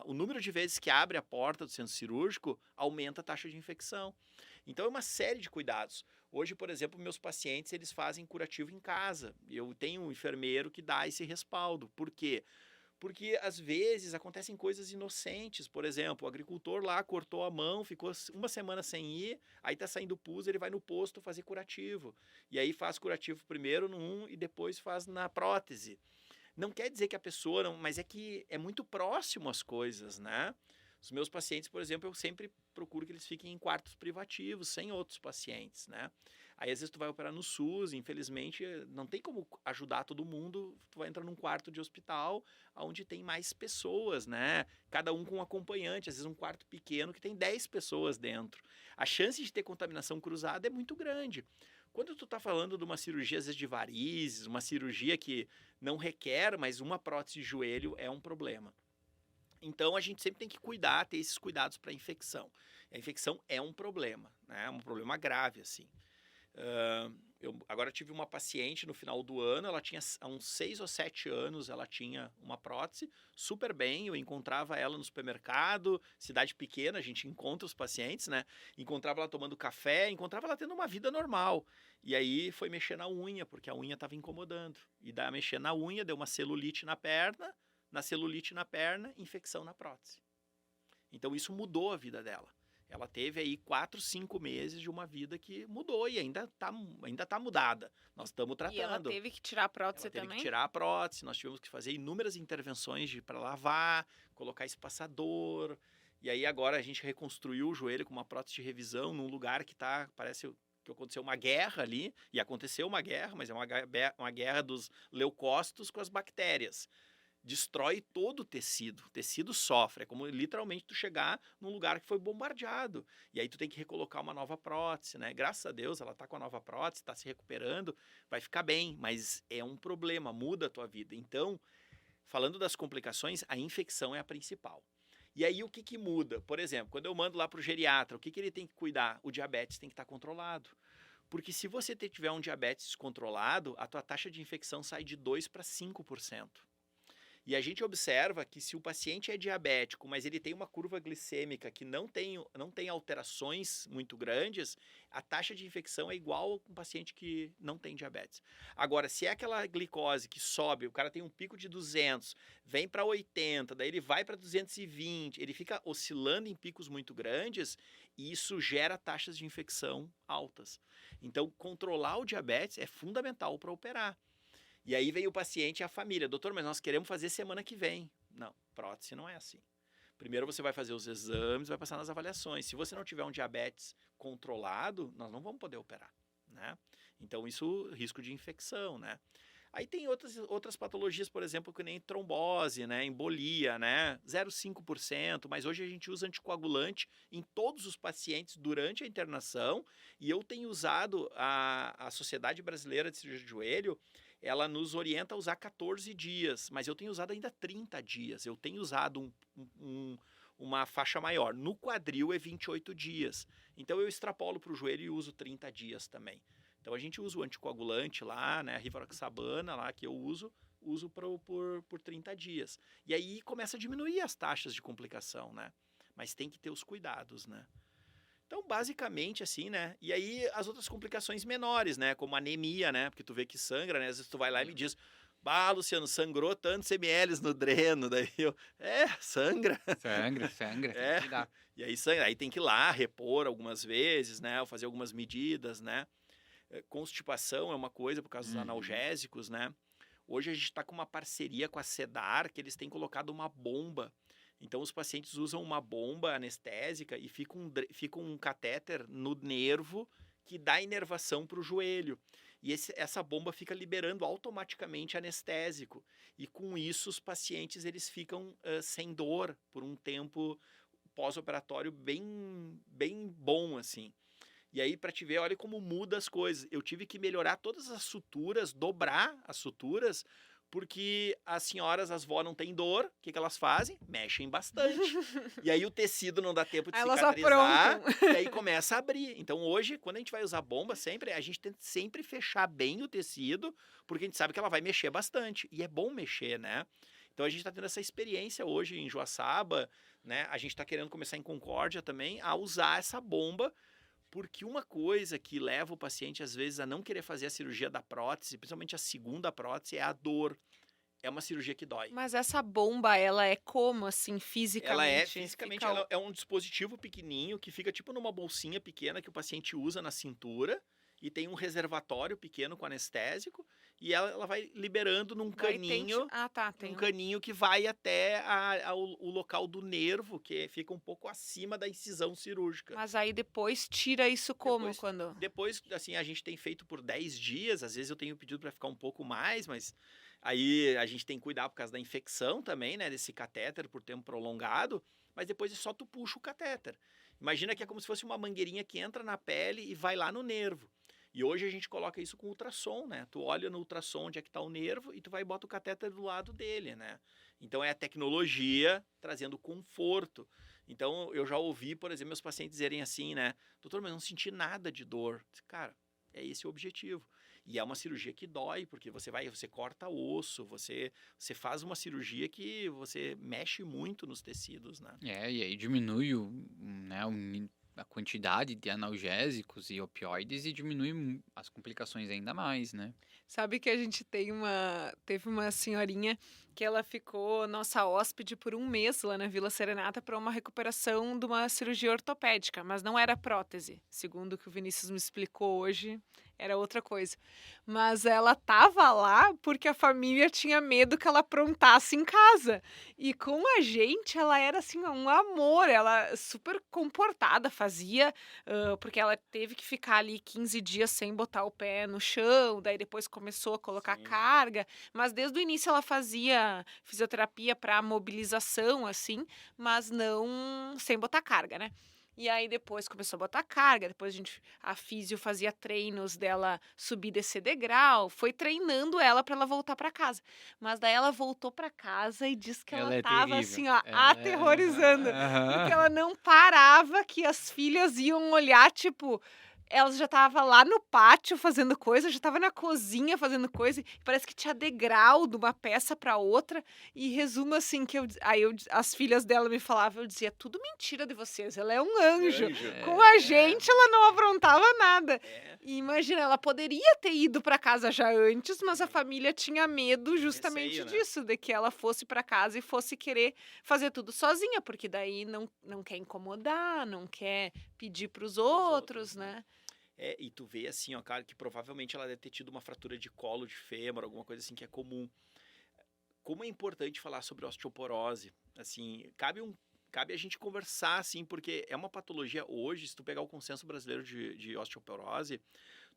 o número de vezes que abre a porta do centro cirúrgico aumenta a taxa de infecção. Então é uma série de cuidados. Hoje, por exemplo, meus pacientes, eles fazem curativo em casa. Eu tenho um enfermeiro que dá esse respaldo. Por quê? Porque às vezes acontecem coisas inocentes. Por exemplo, o agricultor lá cortou a mão, ficou uma semana sem ir, aí tá saindo pus, ele vai no posto fazer curativo. E aí faz curativo primeiro no e depois faz na prótese. Não quer dizer que a pessoa não, mas é que é muito próximo as coisas, né? Os meus pacientes, por exemplo, eu sempre procuro que eles fiquem em quartos privativos, sem outros pacientes, né? Aí, às vezes, tu vai operar no SUS, infelizmente, não tem como ajudar todo mundo, tu vai entrar num quarto de hospital onde tem mais pessoas, né? Cada um com um acompanhante, às vezes um quarto pequeno que tem 10 pessoas dentro. A chance de ter contaminação cruzada é muito grande. Quando tu tá falando de uma cirurgia, às vezes, de varizes, uma cirurgia que não requer, mas uma prótese de joelho é um problema. Então, a gente sempre tem que cuidar, ter esses cuidados para a infecção. A infecção é um problema, né? É um problema grave, assim. Eu agora tive uma paciente no final do ano, ela tinha há uns 6 ou 7 anos, ela tinha uma prótese, super bem, eu encontrava ela no supermercado, cidade pequena, a gente encontra os pacientes, né? Encontrava ela tomando café, encontrava ela tendo uma vida normal. E aí foi mexer na unha, porque a unha estava incomodando. E daí mexer na unha, deu uma celulite na perna, infecção na prótese. Então isso mudou a vida dela. Ela teve aí 4, 5 meses de uma vida que mudou e ainda tá mudada. Nós estamos tratando. E ela teve que tirar a prótese Ela teve também? que tirar a prótese, nós tivemos que fazer inúmeras intervenções para lavar, colocar espaçador. E aí agora a gente reconstruiu o joelho com uma prótese de revisão num lugar que parece que aconteceu uma guerra ali, e aconteceu uma guerra, mas é uma guerra dos leucócitos com as bactérias. Destrói todo o tecido sofre, é como literalmente tu chegar num lugar que foi bombardeado, e aí tu tem que recolocar uma nova prótese, né? Graças a Deus ela tá com a nova prótese, tá se recuperando, vai ficar bem, mas é um problema, muda a tua vida. Então, falando das complicações, a infecção é a principal. E aí o que muda? Por exemplo, quando eu mando lá pro geriatra, o que ele tem que cuidar? O diabetes tem que estar controlado. Porque se você tiver um diabetes descontrolado, a tua taxa de infecção sai de 2 para 5%. E a gente observa que se o paciente é diabético, mas ele tem uma curva glicêmica que não tem alterações muito grandes, a taxa de infecção é igual ao paciente que não tem diabetes. Agora, se é aquela glicose que sobe, o cara tem um pico de 200, vem para 80, daí ele vai para 220, ele fica oscilando em picos muito grandes e isso gera taxas de infecção altas. Então, controlar o diabetes é fundamental para operar. E aí vem o paciente e a família. Doutor, mas nós queremos fazer semana que vem. Não, prótese não é assim. Primeiro você vai fazer os exames, vai passar nas avaliações. Se você não tiver um diabetes controlado, nós não vamos poder operar, né? Então isso, risco de infecção, né? Aí tem outras patologias, por exemplo, que nem trombose, né? Embolia, né? 0,5%, mas hoje a gente usa anticoagulante em todos os pacientes durante a internação e eu tenho usado a Sociedade Brasileira de Cirurgia de Joelho, ela nos orienta a usar 14 dias, mas eu tenho usado ainda 30 dias. Eu tenho usado uma faixa maior. No quadril é 28 dias. Então eu extrapolo para o joelho e uso 30 dias também. Então a gente usa o anticoagulante lá, né, a rivaroxabana lá que eu uso por 30 dias. E aí começa a diminuir as taxas de complicação, né? Mas tem que ter os cuidados, né? Então, basicamente, assim, né? E aí, as outras complicações menores, né? Como anemia, né? Porque tu vê que sangra, né? Às vezes tu vai lá e me diz, bah, Luciano, sangrou tantos ml no dreno. Daí eu, sangra. Sangra. É. E aí, sangra. Aí tem que ir lá, repor algumas vezes, né? Ou fazer algumas medidas, né? Constipação é uma coisa por causa dos analgésicos, né? Hoje a gente está com uma parceria com a Cedar, que eles têm colocado uma bomba. Então, os pacientes usam uma bomba anestésica e fica um catéter no nervo que dá inervação para o joelho. E essa bomba fica liberando automaticamente anestésico. E com isso, os pacientes eles ficam sem dor por um tempo pós-operatório bem bom, assim. E aí, para te ver, olha como muda as coisas. Eu tive que melhorar todas as suturas, dobrar as suturas, porque as senhoras, as vó, não têm dor. O que elas fazem? Mexem bastante. E aí o tecido não dá tempo de Elas cicatrizar, aprontam. e aí começa a abrir. Então hoje, quando a gente vai usar bomba, a gente tenta sempre fechar bem o tecido, porque a gente sabe que ela vai mexer bastante. E é bom mexer, né? Então a gente está tendo essa experiência hoje em Joaçaba, né? A gente está querendo começar em Concórdia também a usar essa bomba, porque uma coisa que leva o paciente, às vezes, a não querer fazer a cirurgia da prótese, principalmente a segunda prótese, é a dor. É uma cirurgia que dói. Mas essa bomba, ela é como, assim, Ela é, fisicamente? fisicamente, Fica ela é um dispositivo pequenininho que fica tipo numa bolsinha pequena que o paciente usa na cintura e tem um reservatório pequeno com anestésico e ela vai liberando num Daí tem que- caninho, Ah, tá. Tem um caninho que vai até o local do nervo, que fica um pouco acima da incisão cirúrgica. Mas aí depois tira isso como? Depois- Quando... Depois, assim, a gente tem feito por 10 dias, às vezes eu tenho pedido para ficar um pouco mais, mas aí a gente tem que cuidar por causa da infecção também, né, desse catéter por tempo prolongado, mas depois é só tu puxa o catéter. Imagina que é como se fosse uma mangueirinha que entra na pele e vai lá no nervo. E hoje a gente coloca isso com ultrassom, né? Tu olha no ultrassom onde é que tá o nervo e tu vai e bota o catéter do lado dele, né? Então é a tecnologia trazendo conforto. Então eu já ouvi, por exemplo, meus pacientes dizerem assim, né? Doutor, mas eu não senti nada de dor. Cara, é esse o objetivo. E é uma cirurgia que dói, porque você corta osso, você faz uma cirurgia que você mexe muito nos tecidos, né? E aí diminui a quantidade de analgésicos e opioides e diminui as complicações ainda mais, né? Sabe que a gente teve uma senhorinha que ela ficou nossa hóspede por um mês lá na Vila Serenata para uma recuperação de uma cirurgia ortopédica, mas não era prótese, segundo o que o Vinícius me explicou hoje, era outra coisa. Mas ela tava lá porque a família tinha medo que ela aprontasse em casa. E com a gente, ela era assim um amor, ela super comportada, fazia porque ela teve que ficar ali 15 dias sem botar o pé no chão, daí depois começou a colocar Sim. carga, mas desde o início ela fazia fisioterapia para mobilização, assim, mas não sem botar carga, né? E aí depois começou a botar carga, depois a físio fazia treinos dela subir e descer degrau, foi treinando ela para ela voltar para casa. Mas daí ela voltou para casa e disse que ela Ela é tava terrível. assim, ó, Ela aterrorizando. Aham. Porque ela não parava, que as filhas iam olhar, tipo, ela já estava lá no pátio fazendo coisa, já estava na cozinha fazendo coisa, e parece que tinha degrau de uma peça para outra, e resumo assim, as filhas dela me falavam, eu dizia, tudo mentira de vocês, ela é um anjo. Com a gente, ela não aprontava nada. É. E imagina, ela poderia ter ido para casa já antes, mas a família tinha medo justamente Receio, né? disso, de que ela fosse para casa e fosse querer fazer tudo sozinha, porque daí não quer incomodar, não quer pedir para os outros, né? E tu vê assim, ó, cara, que provavelmente ela deve ter tido uma fratura de colo de fêmur, alguma coisa assim que é comum. Como é importante falar sobre osteoporose, assim, cabe a gente conversar, assim, porque é uma patologia hoje, se tu pegar o consenso brasileiro de osteoporose,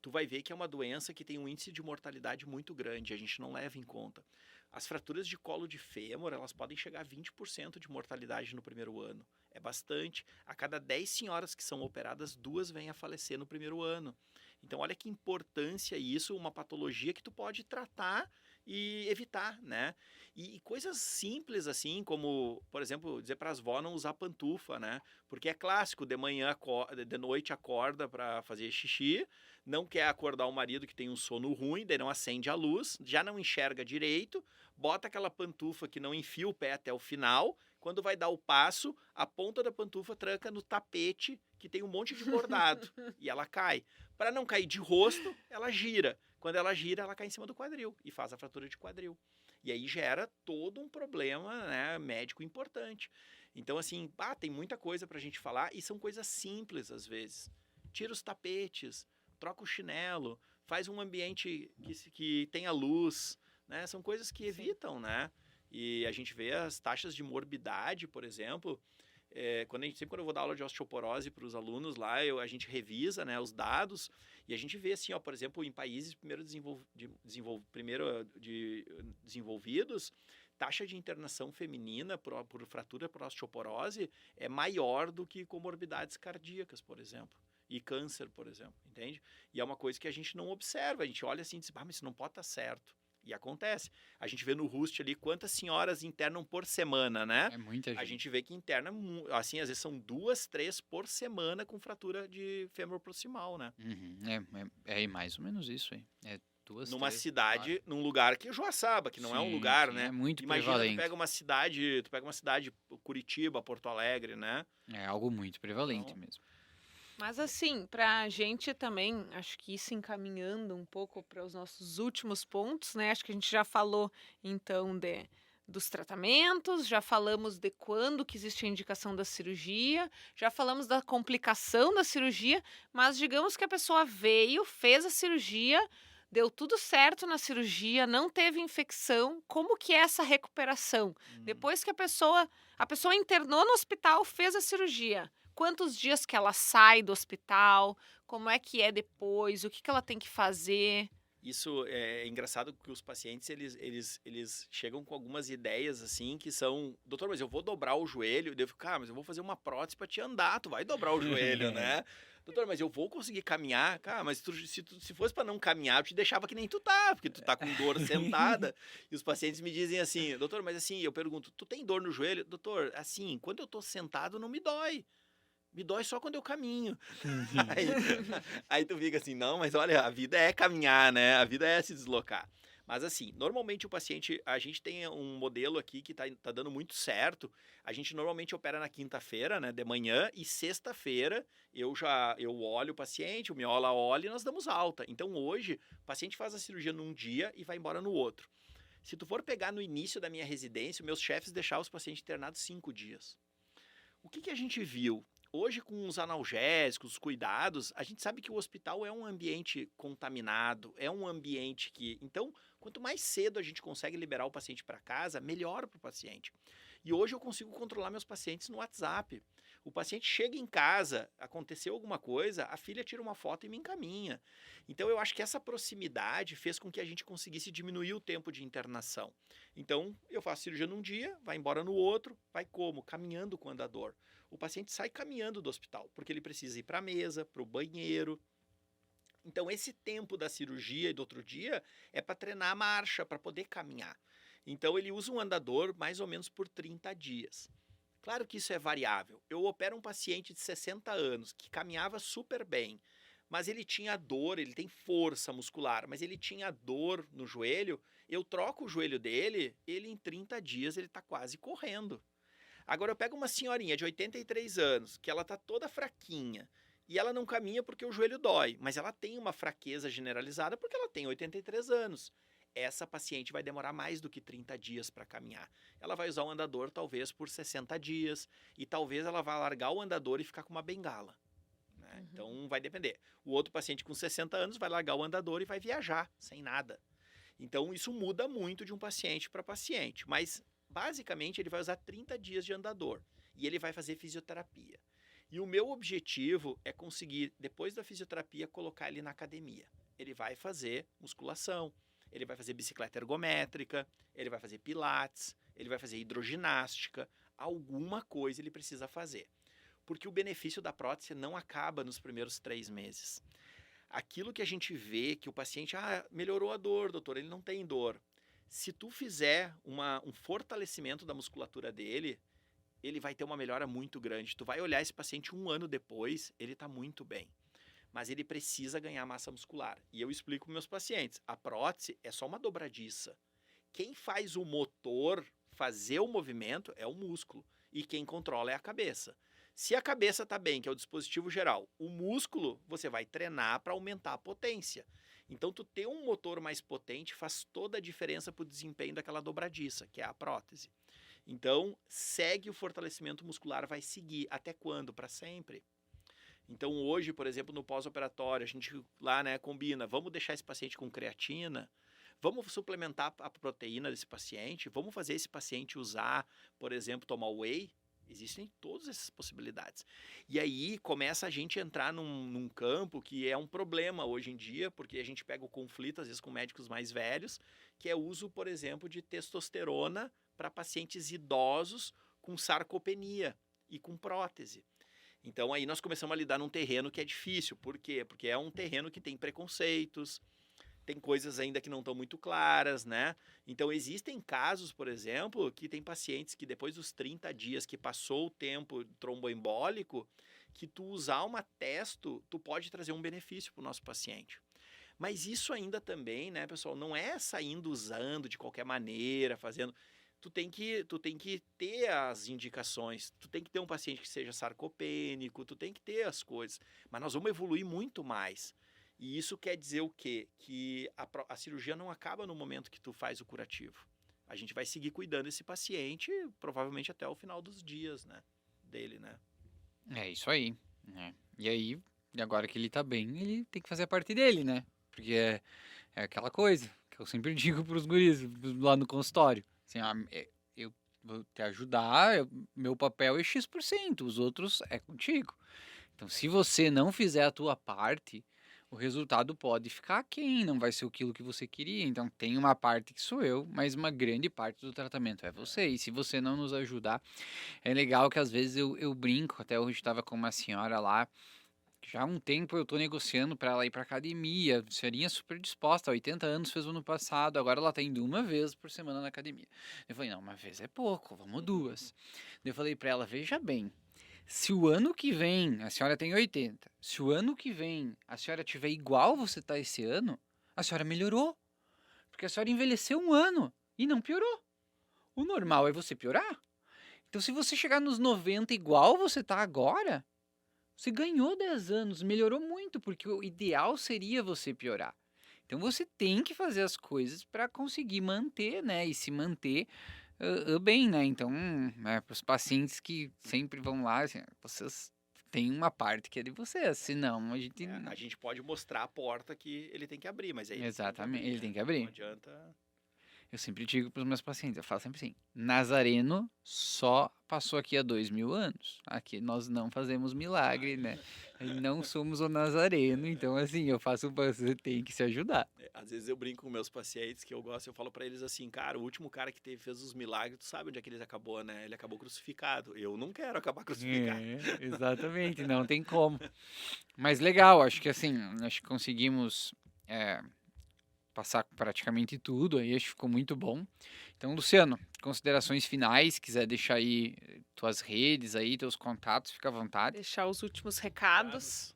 tu vai ver que é uma doença que tem um índice de mortalidade muito grande, a gente não leva em conta. As fraturas de colo de fêmur, elas podem chegar a 20% de mortalidade no primeiro ano. É bastante. A cada 10 senhoras que são operadas, 2 vêm a falecer no primeiro ano. Então, olha que importância isso, uma patologia que tu pode tratar e evitar, né? E coisas simples assim, como, por exemplo, dizer para as vó não usar pantufa, né? Porque é clássico, de noite acorda para fazer xixi, não quer acordar o marido que tem um sono ruim, daí não acende a luz, já não enxerga direito, bota aquela pantufa que não enfia o pé até o final, quando vai dar o passo, a ponta da pantufa tranca no tapete que tem um monte de bordado e ela cai. Para não cair de rosto, ela gira. Quando ela gira, ela cai em cima do quadril e faz a fratura de quadril. E aí gera todo um problema, né, médico importante. Então, assim, tem muita coisa pra gente falar e são coisas simples às vezes. Tira os tapetes, troca o chinelo, faz um ambiente que tenha luz, né? São coisas que Sim. evitam, né? E a gente vê as taxas de morbidade, por exemplo, sempre quando eu vou dar aula de osteoporose para os alunos lá, a gente revisa, né, os dados e a gente vê assim, ó, por exemplo, em países desenvolvidos, taxa de internação feminina por fratura por osteoporose é maior do que comorbidades cardíacas, por exemplo. E câncer, por exemplo, entende? E é uma coisa que a gente não observa, a gente olha assim e diz, mas isso não pode estar certo. E acontece. A gente vê no Rust ali quantas senhoras internam por semana, né? É muita A gente. gente vê que interna, assim, às vezes são 2, 3 por semana com fratura de fêmur proximal, né? Uhum. É mais ou menos isso aí. É 2, Numa 3, cidade, 4. num lugar que é Joaçaba, que não é um Sim, lugar, sim, né? é muito Imagina, prevalente. tu pega uma cidade, Curitiba, Porto Alegre, né? É algo muito prevalente Então, mesmo. Mas assim, para a gente também, acho que isso encaminhando um pouco para os nossos últimos pontos, né? Acho que a gente já falou então dos tratamentos, já falamos de quando que existe a indicação da cirurgia, já falamos da complicação da cirurgia, mas digamos que a pessoa veio, fez a cirurgia, deu tudo certo na cirurgia, não teve infecção, como que é essa recuperação? Depois que a pessoa internou no hospital, fez a cirurgia. Quantos dias que ela sai do hospital? Como é que é depois? O que que ela tem que fazer? isso é engraçado porque os pacientes, eles chegam com algumas ideias, assim, que são... Doutor, mas eu vou dobrar o joelho. Eu fico, mas eu vou fazer uma prótese para te andar. Tu vai dobrar o joelho, né? Doutor, mas eu vou conseguir caminhar? Cara, mas se fosse para não caminhar, eu te deixava que nem tu tá, porque tu tá com dor sentada. E os pacientes me dizem assim, doutor, mas assim, eu pergunto, tu tem dor no joelho? Doutor, assim, quando eu tô sentado não me dói. Me dói só quando eu caminho. Aí, aí tu fica assim, não, mas olha, a vida é caminhar, né? A vida é se deslocar. Mas assim, normalmente o paciente, a gente tem um modelo aqui que tá dando muito certo. A gente normalmente opera na quinta-feira, né, de manhã, e sexta-feira eu olho o paciente, o Miola olha e nós damos alta. Então hoje, o paciente faz a cirurgia num dia e vai embora no outro. Se tu for pegar no início da minha residência, meus chefes deixavam os pacientes internados 5 dias. O que a gente viu? Hoje, com os analgésicos, os cuidados, a gente sabe que o hospital é um ambiente contaminado, é um ambiente que... Então, quanto mais cedo a gente consegue liberar o paciente para casa, melhor para o paciente. E hoje eu consigo controlar meus pacientes no WhatsApp. O paciente chega em casa, aconteceu alguma coisa, a filha tira uma foto e me encaminha. Então, eu acho que essa proximidade fez com que a gente conseguisse diminuir o tempo de internação. Então, eu faço cirurgia num dia, vai embora no outro, vai como? Caminhando com o andador. O paciente sai caminhando do hospital, porque ele precisa ir para a mesa, para o banheiro. Então, esse tempo da cirurgia e do outro dia é para treinar a marcha, para poder caminhar. Então, ele usa um andador mais ou menos por 30 dias. Claro que isso é variável. Eu opero um paciente de 60 anos que caminhava super bem, mas ele tinha dor, ele tem força muscular, mas ele tinha dor no joelho. Eu troco o joelho dele, ele em 30 dias ele está quase correndo. Agora eu pego uma senhorinha de 83 anos, que ela tá toda fraquinha, e ela não caminha porque o joelho dói, mas ela tem uma fraqueza generalizada porque ela tem 83 anos. Essa paciente vai demorar mais do que 30 dias para caminhar. Ela vai usar o andador talvez por 60 dias, e talvez ela vá largar o andador e ficar com uma bengala. Né? Então vai depender. O outro paciente com 60 anos vai largar o andador e vai viajar sem nada. Então isso muda muito de um paciente para paciente, mas basicamente ele vai usar 30 dias de andador e ele vai fazer fisioterapia. E o meu objetivo é conseguir, depois da fisioterapia, colocar ele na academia. Ele vai fazer musculação, ele vai fazer bicicleta ergométrica, ele vai fazer pilates, ele vai fazer hidroginástica, alguma coisa ele precisa fazer. Porque o benefício da prótese não acaba nos primeiros 3 meses. Aquilo que a gente vê, que o paciente, melhorou a dor, doutor, ele não tem dor. Se tu fizer um fortalecimento da musculatura dele, ele vai ter uma melhora muito grande. Tu vai olhar esse paciente 1 ano depois, ele está muito bem. Mas ele precisa ganhar massa muscular. E eu explico para meus pacientes, a prótese é só uma dobradiça. Quem faz o motor fazer o movimento é o músculo. E quem controla é a cabeça. Se a cabeça está bem, que é o dispositivo geral, o músculo você vai treinar para aumentar a potência. Então, tu ter um motor mais potente faz toda a diferença para o desempenho daquela dobradiça, que é a prótese. Então, segue o fortalecimento muscular, vai seguir. Até quando? Para sempre. Então, hoje, por exemplo, no pós-operatório, a gente lá, né, combina, vamos deixar esse paciente com creatina, Vamos suplementar a proteína desse paciente? Vamos fazer esse paciente usar, por exemplo, tomar whey? Existem todas essas possibilidades. E aí começa a gente entrar num campo que é um problema hoje em dia, porque a gente pega o conflito, às vezes, com médicos mais velhos, que é o uso, por exemplo, de testosterona para pacientes idosos com sarcopenia e com prótese. Então aí nós começamos a lidar num terreno que é difícil. Por quê? Porque é um terreno que tem preconceitos, tem coisas ainda que não estão muito claras, né? Então existem casos, por exemplo, que tem pacientes que depois dos 30 dias que passou o tempo tromboembólico, que tu usar uma testo, tu pode trazer um benefício para o nosso paciente. Mas isso ainda também, né, pessoal, não é saindo usando de qualquer maneira, fazendo. Tu tem que ter as indicações, tu tem que ter um paciente que seja sarcopênico, tu tem que ter as coisas. Mas nós vamos evoluir muito mais. E isso quer dizer o quê? Que a cirurgia não acaba no momento que tu faz o curativo. A gente vai seguir cuidando desse paciente, provavelmente até o final dos dias, né, dele, né? É isso aí, né? E aí, agora que ele tá bem, ele tem que fazer a parte dele, né? Porque é aquela coisa que eu sempre digo pros guris lá no consultório. Assim, eu vou te ajudar, meu papel é X%, os outros é contigo. Então, se você não fizer a tua parte, o resultado pode ficar aquém, não vai ser aquilo que você queria. Então, tem uma parte que sou eu, mas uma grande parte do tratamento é você. E se você não nos ajudar, é legal que às vezes eu brinco. Até hoje estava com uma senhora lá, que já há um tempo eu tô negociando para ela ir para academia. Senhorinha super disposta, 80 anos, fez o ano passado, agora ela tá indo uma vez por semana na academia. Eu falei, não, uma vez é pouco, vamos duas. Eu falei para ela, veja bem, se o ano que vem, a senhora tem 80, se o ano que vem a senhora tiver igual você tá esse ano, a senhora melhorou. Porque a senhora envelheceu um ano e não piorou. O normal é você piorar. Então, se você chegar nos 90 igual você tá agora, você ganhou 10 anos, melhorou muito, porque o ideal seria você piorar. Então, você tem que fazer as coisas para conseguir manter, né? E se manter bem, né? Então, para os pacientes que sempre vão lá, assim, vocês têm uma parte que é de vocês, senão a gente... A gente pode mostrar a porta que ele tem que abrir, mas é ele que tem que Exatamente, abrir, ele né? tem que abrir. Não adianta. Eu sempre digo para os meus pacientes, eu falo sempre assim, Nazareno só passou aqui há 2000 anos. Aqui nós não fazemos milagre, né? Não somos o Nazareno, então assim, eu faço, você tem que se ajudar. Às vezes eu brinco com meus pacientes que eu gosto, eu falo pra eles assim, cara, o último cara que fez os milagres, tu sabe onde é que ele acabou, né? Ele acabou crucificado. Eu não quero acabar crucificado. Exatamente, não tem como. Mas legal, acho que assim, acho que conseguimos passar praticamente tudo aí, acho que ficou muito bom. Então, Luciano, considerações finais, quiser deixar aí tuas redes aí, teus contatos, fica à vontade. Deixar os últimos recados.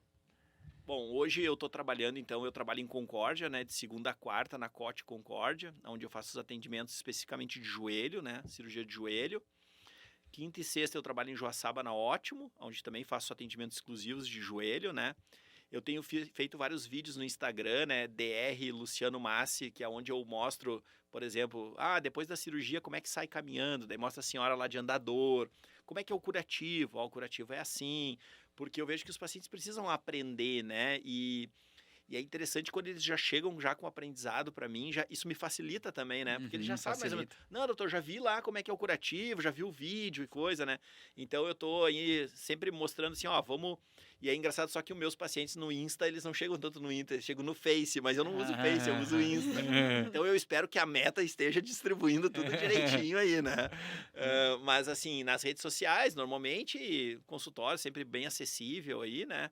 Bom, hoje eu tô trabalhando, então, eu trabalho em Concórdia, né, de segunda a quarta, na COT Concórdia, onde eu faço os atendimentos especificamente de joelho, né, cirurgia de joelho. Quinta e sexta eu trabalho em Joaçaba, na Ótimo, onde também faço atendimentos exclusivos de joelho, né. Eu tenho feito vários vídeos no Instagram, né, DR Luciano Massi, que é onde eu mostro, por exemplo, depois da cirurgia, como é que sai caminhando, daí mostra a senhora lá de andador, como é que é o curativo, o curativo é assim, porque eu vejo que os pacientes precisam aprender, né, e é interessante quando eles já chegam já com aprendizado para mim, isso me facilita também, né? Porque eles já sabem mais ou menos. Não, doutor, já vi lá como é que é o curativo, já vi o vídeo e coisa, né? Então eu tô aí sempre mostrando assim, vamos. E é engraçado só que os meus pacientes no Insta, eles não chegam tanto no Insta, eles chegam no Face, mas eu não uso Face, eu uso Insta. Então eu espero que a Meta esteja distribuindo tudo direitinho aí, né? Mas assim, nas redes sociais, normalmente, consultório sempre bem acessível aí, né?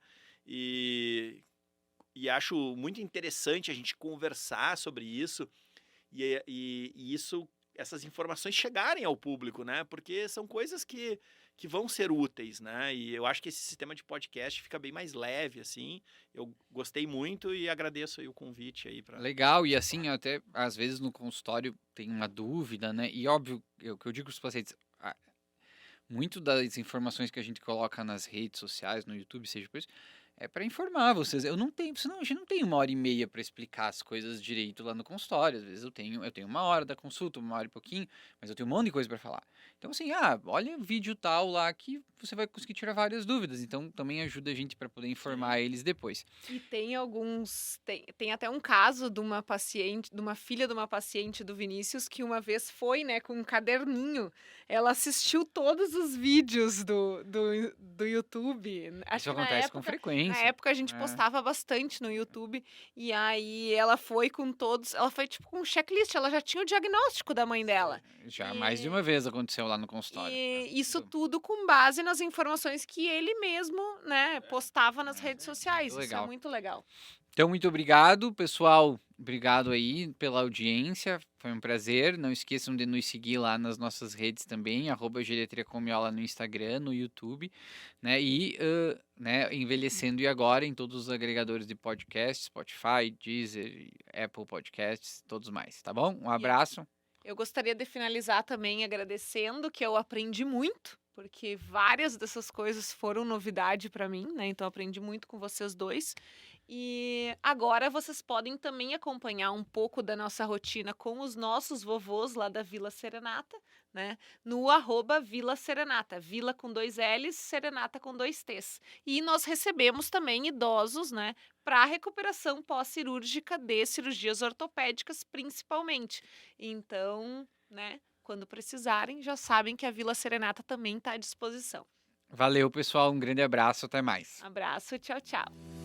E acho muito interessante a gente conversar sobre isso e essas informações chegarem ao público, né? Porque são coisas que vão ser úteis, né? E eu acho que esse sistema de podcast fica bem mais leve, assim. Eu gostei muito e agradeço aí o convite aí para. Legal, e assim, até às vezes no consultório tem uma dúvida, né? E óbvio, o que eu digo para os pacientes, muito das informações que a gente coloca nas redes sociais, no YouTube, seja por isso, É para informar vocês. Eu não tenho, senão a gente não tem 1h30 para explicar as coisas direito lá no consultório. Às vezes eu tenho 1 hora da consulta, 1 hora e pouquinho, mas eu tenho um monte de coisa para falar. Então, assim, olha o vídeo tal lá que você vai conseguir tirar várias dúvidas. Então, também ajuda a gente para poder informar eles depois. E tem alguns. Tem até um caso de uma paciente, de uma filha de uma paciente do Vinícius, que uma vez foi, né, com um caderninho. Ela assistiu todos os vídeos do YouTube. Acho Isso que na acontece com época. Na frequência. época a gente É. postava bastante no YouTube. E aí ela foi com todos. Ela foi tipo com um checklist. Ela já tinha o diagnóstico da mãe dela. Já mais de uma vez aconteceu lá no consultório. E isso tudo com base nas informações que ele mesmo, né, postava nas redes sociais. muito Isso é legal. muito legal. Então, muito obrigado, pessoal. Obrigado aí pela audiência. Foi um prazer. Não esqueçam de nos seguir lá nas nossas redes também, @geriatriacomiola no Instagram, no YouTube, né? E né, Envelhecendo e Agora em todos os agregadores de podcast, Spotify, Deezer, Apple Podcasts, todos mais, tá bom? Um abraço. Eu gostaria de finalizar também agradecendo, que eu aprendi muito, porque várias dessas coisas foram novidade para mim, né? Então aprendi muito com vocês dois. E agora vocês podem também acompanhar um pouco da nossa rotina com os nossos vovôs lá da Vila Serenata, né? No @Vila Serenata, Vila com 2 L's, Serenata com 2 T's. E nós recebemos também idosos, né? Para recuperação pós-cirúrgica de cirurgias ortopédicas, principalmente. Então, né? Quando precisarem, já sabem que a Vila Serenata também está à disposição. Valeu, pessoal. Um grande abraço. Até mais. Abraço, tchau, tchau.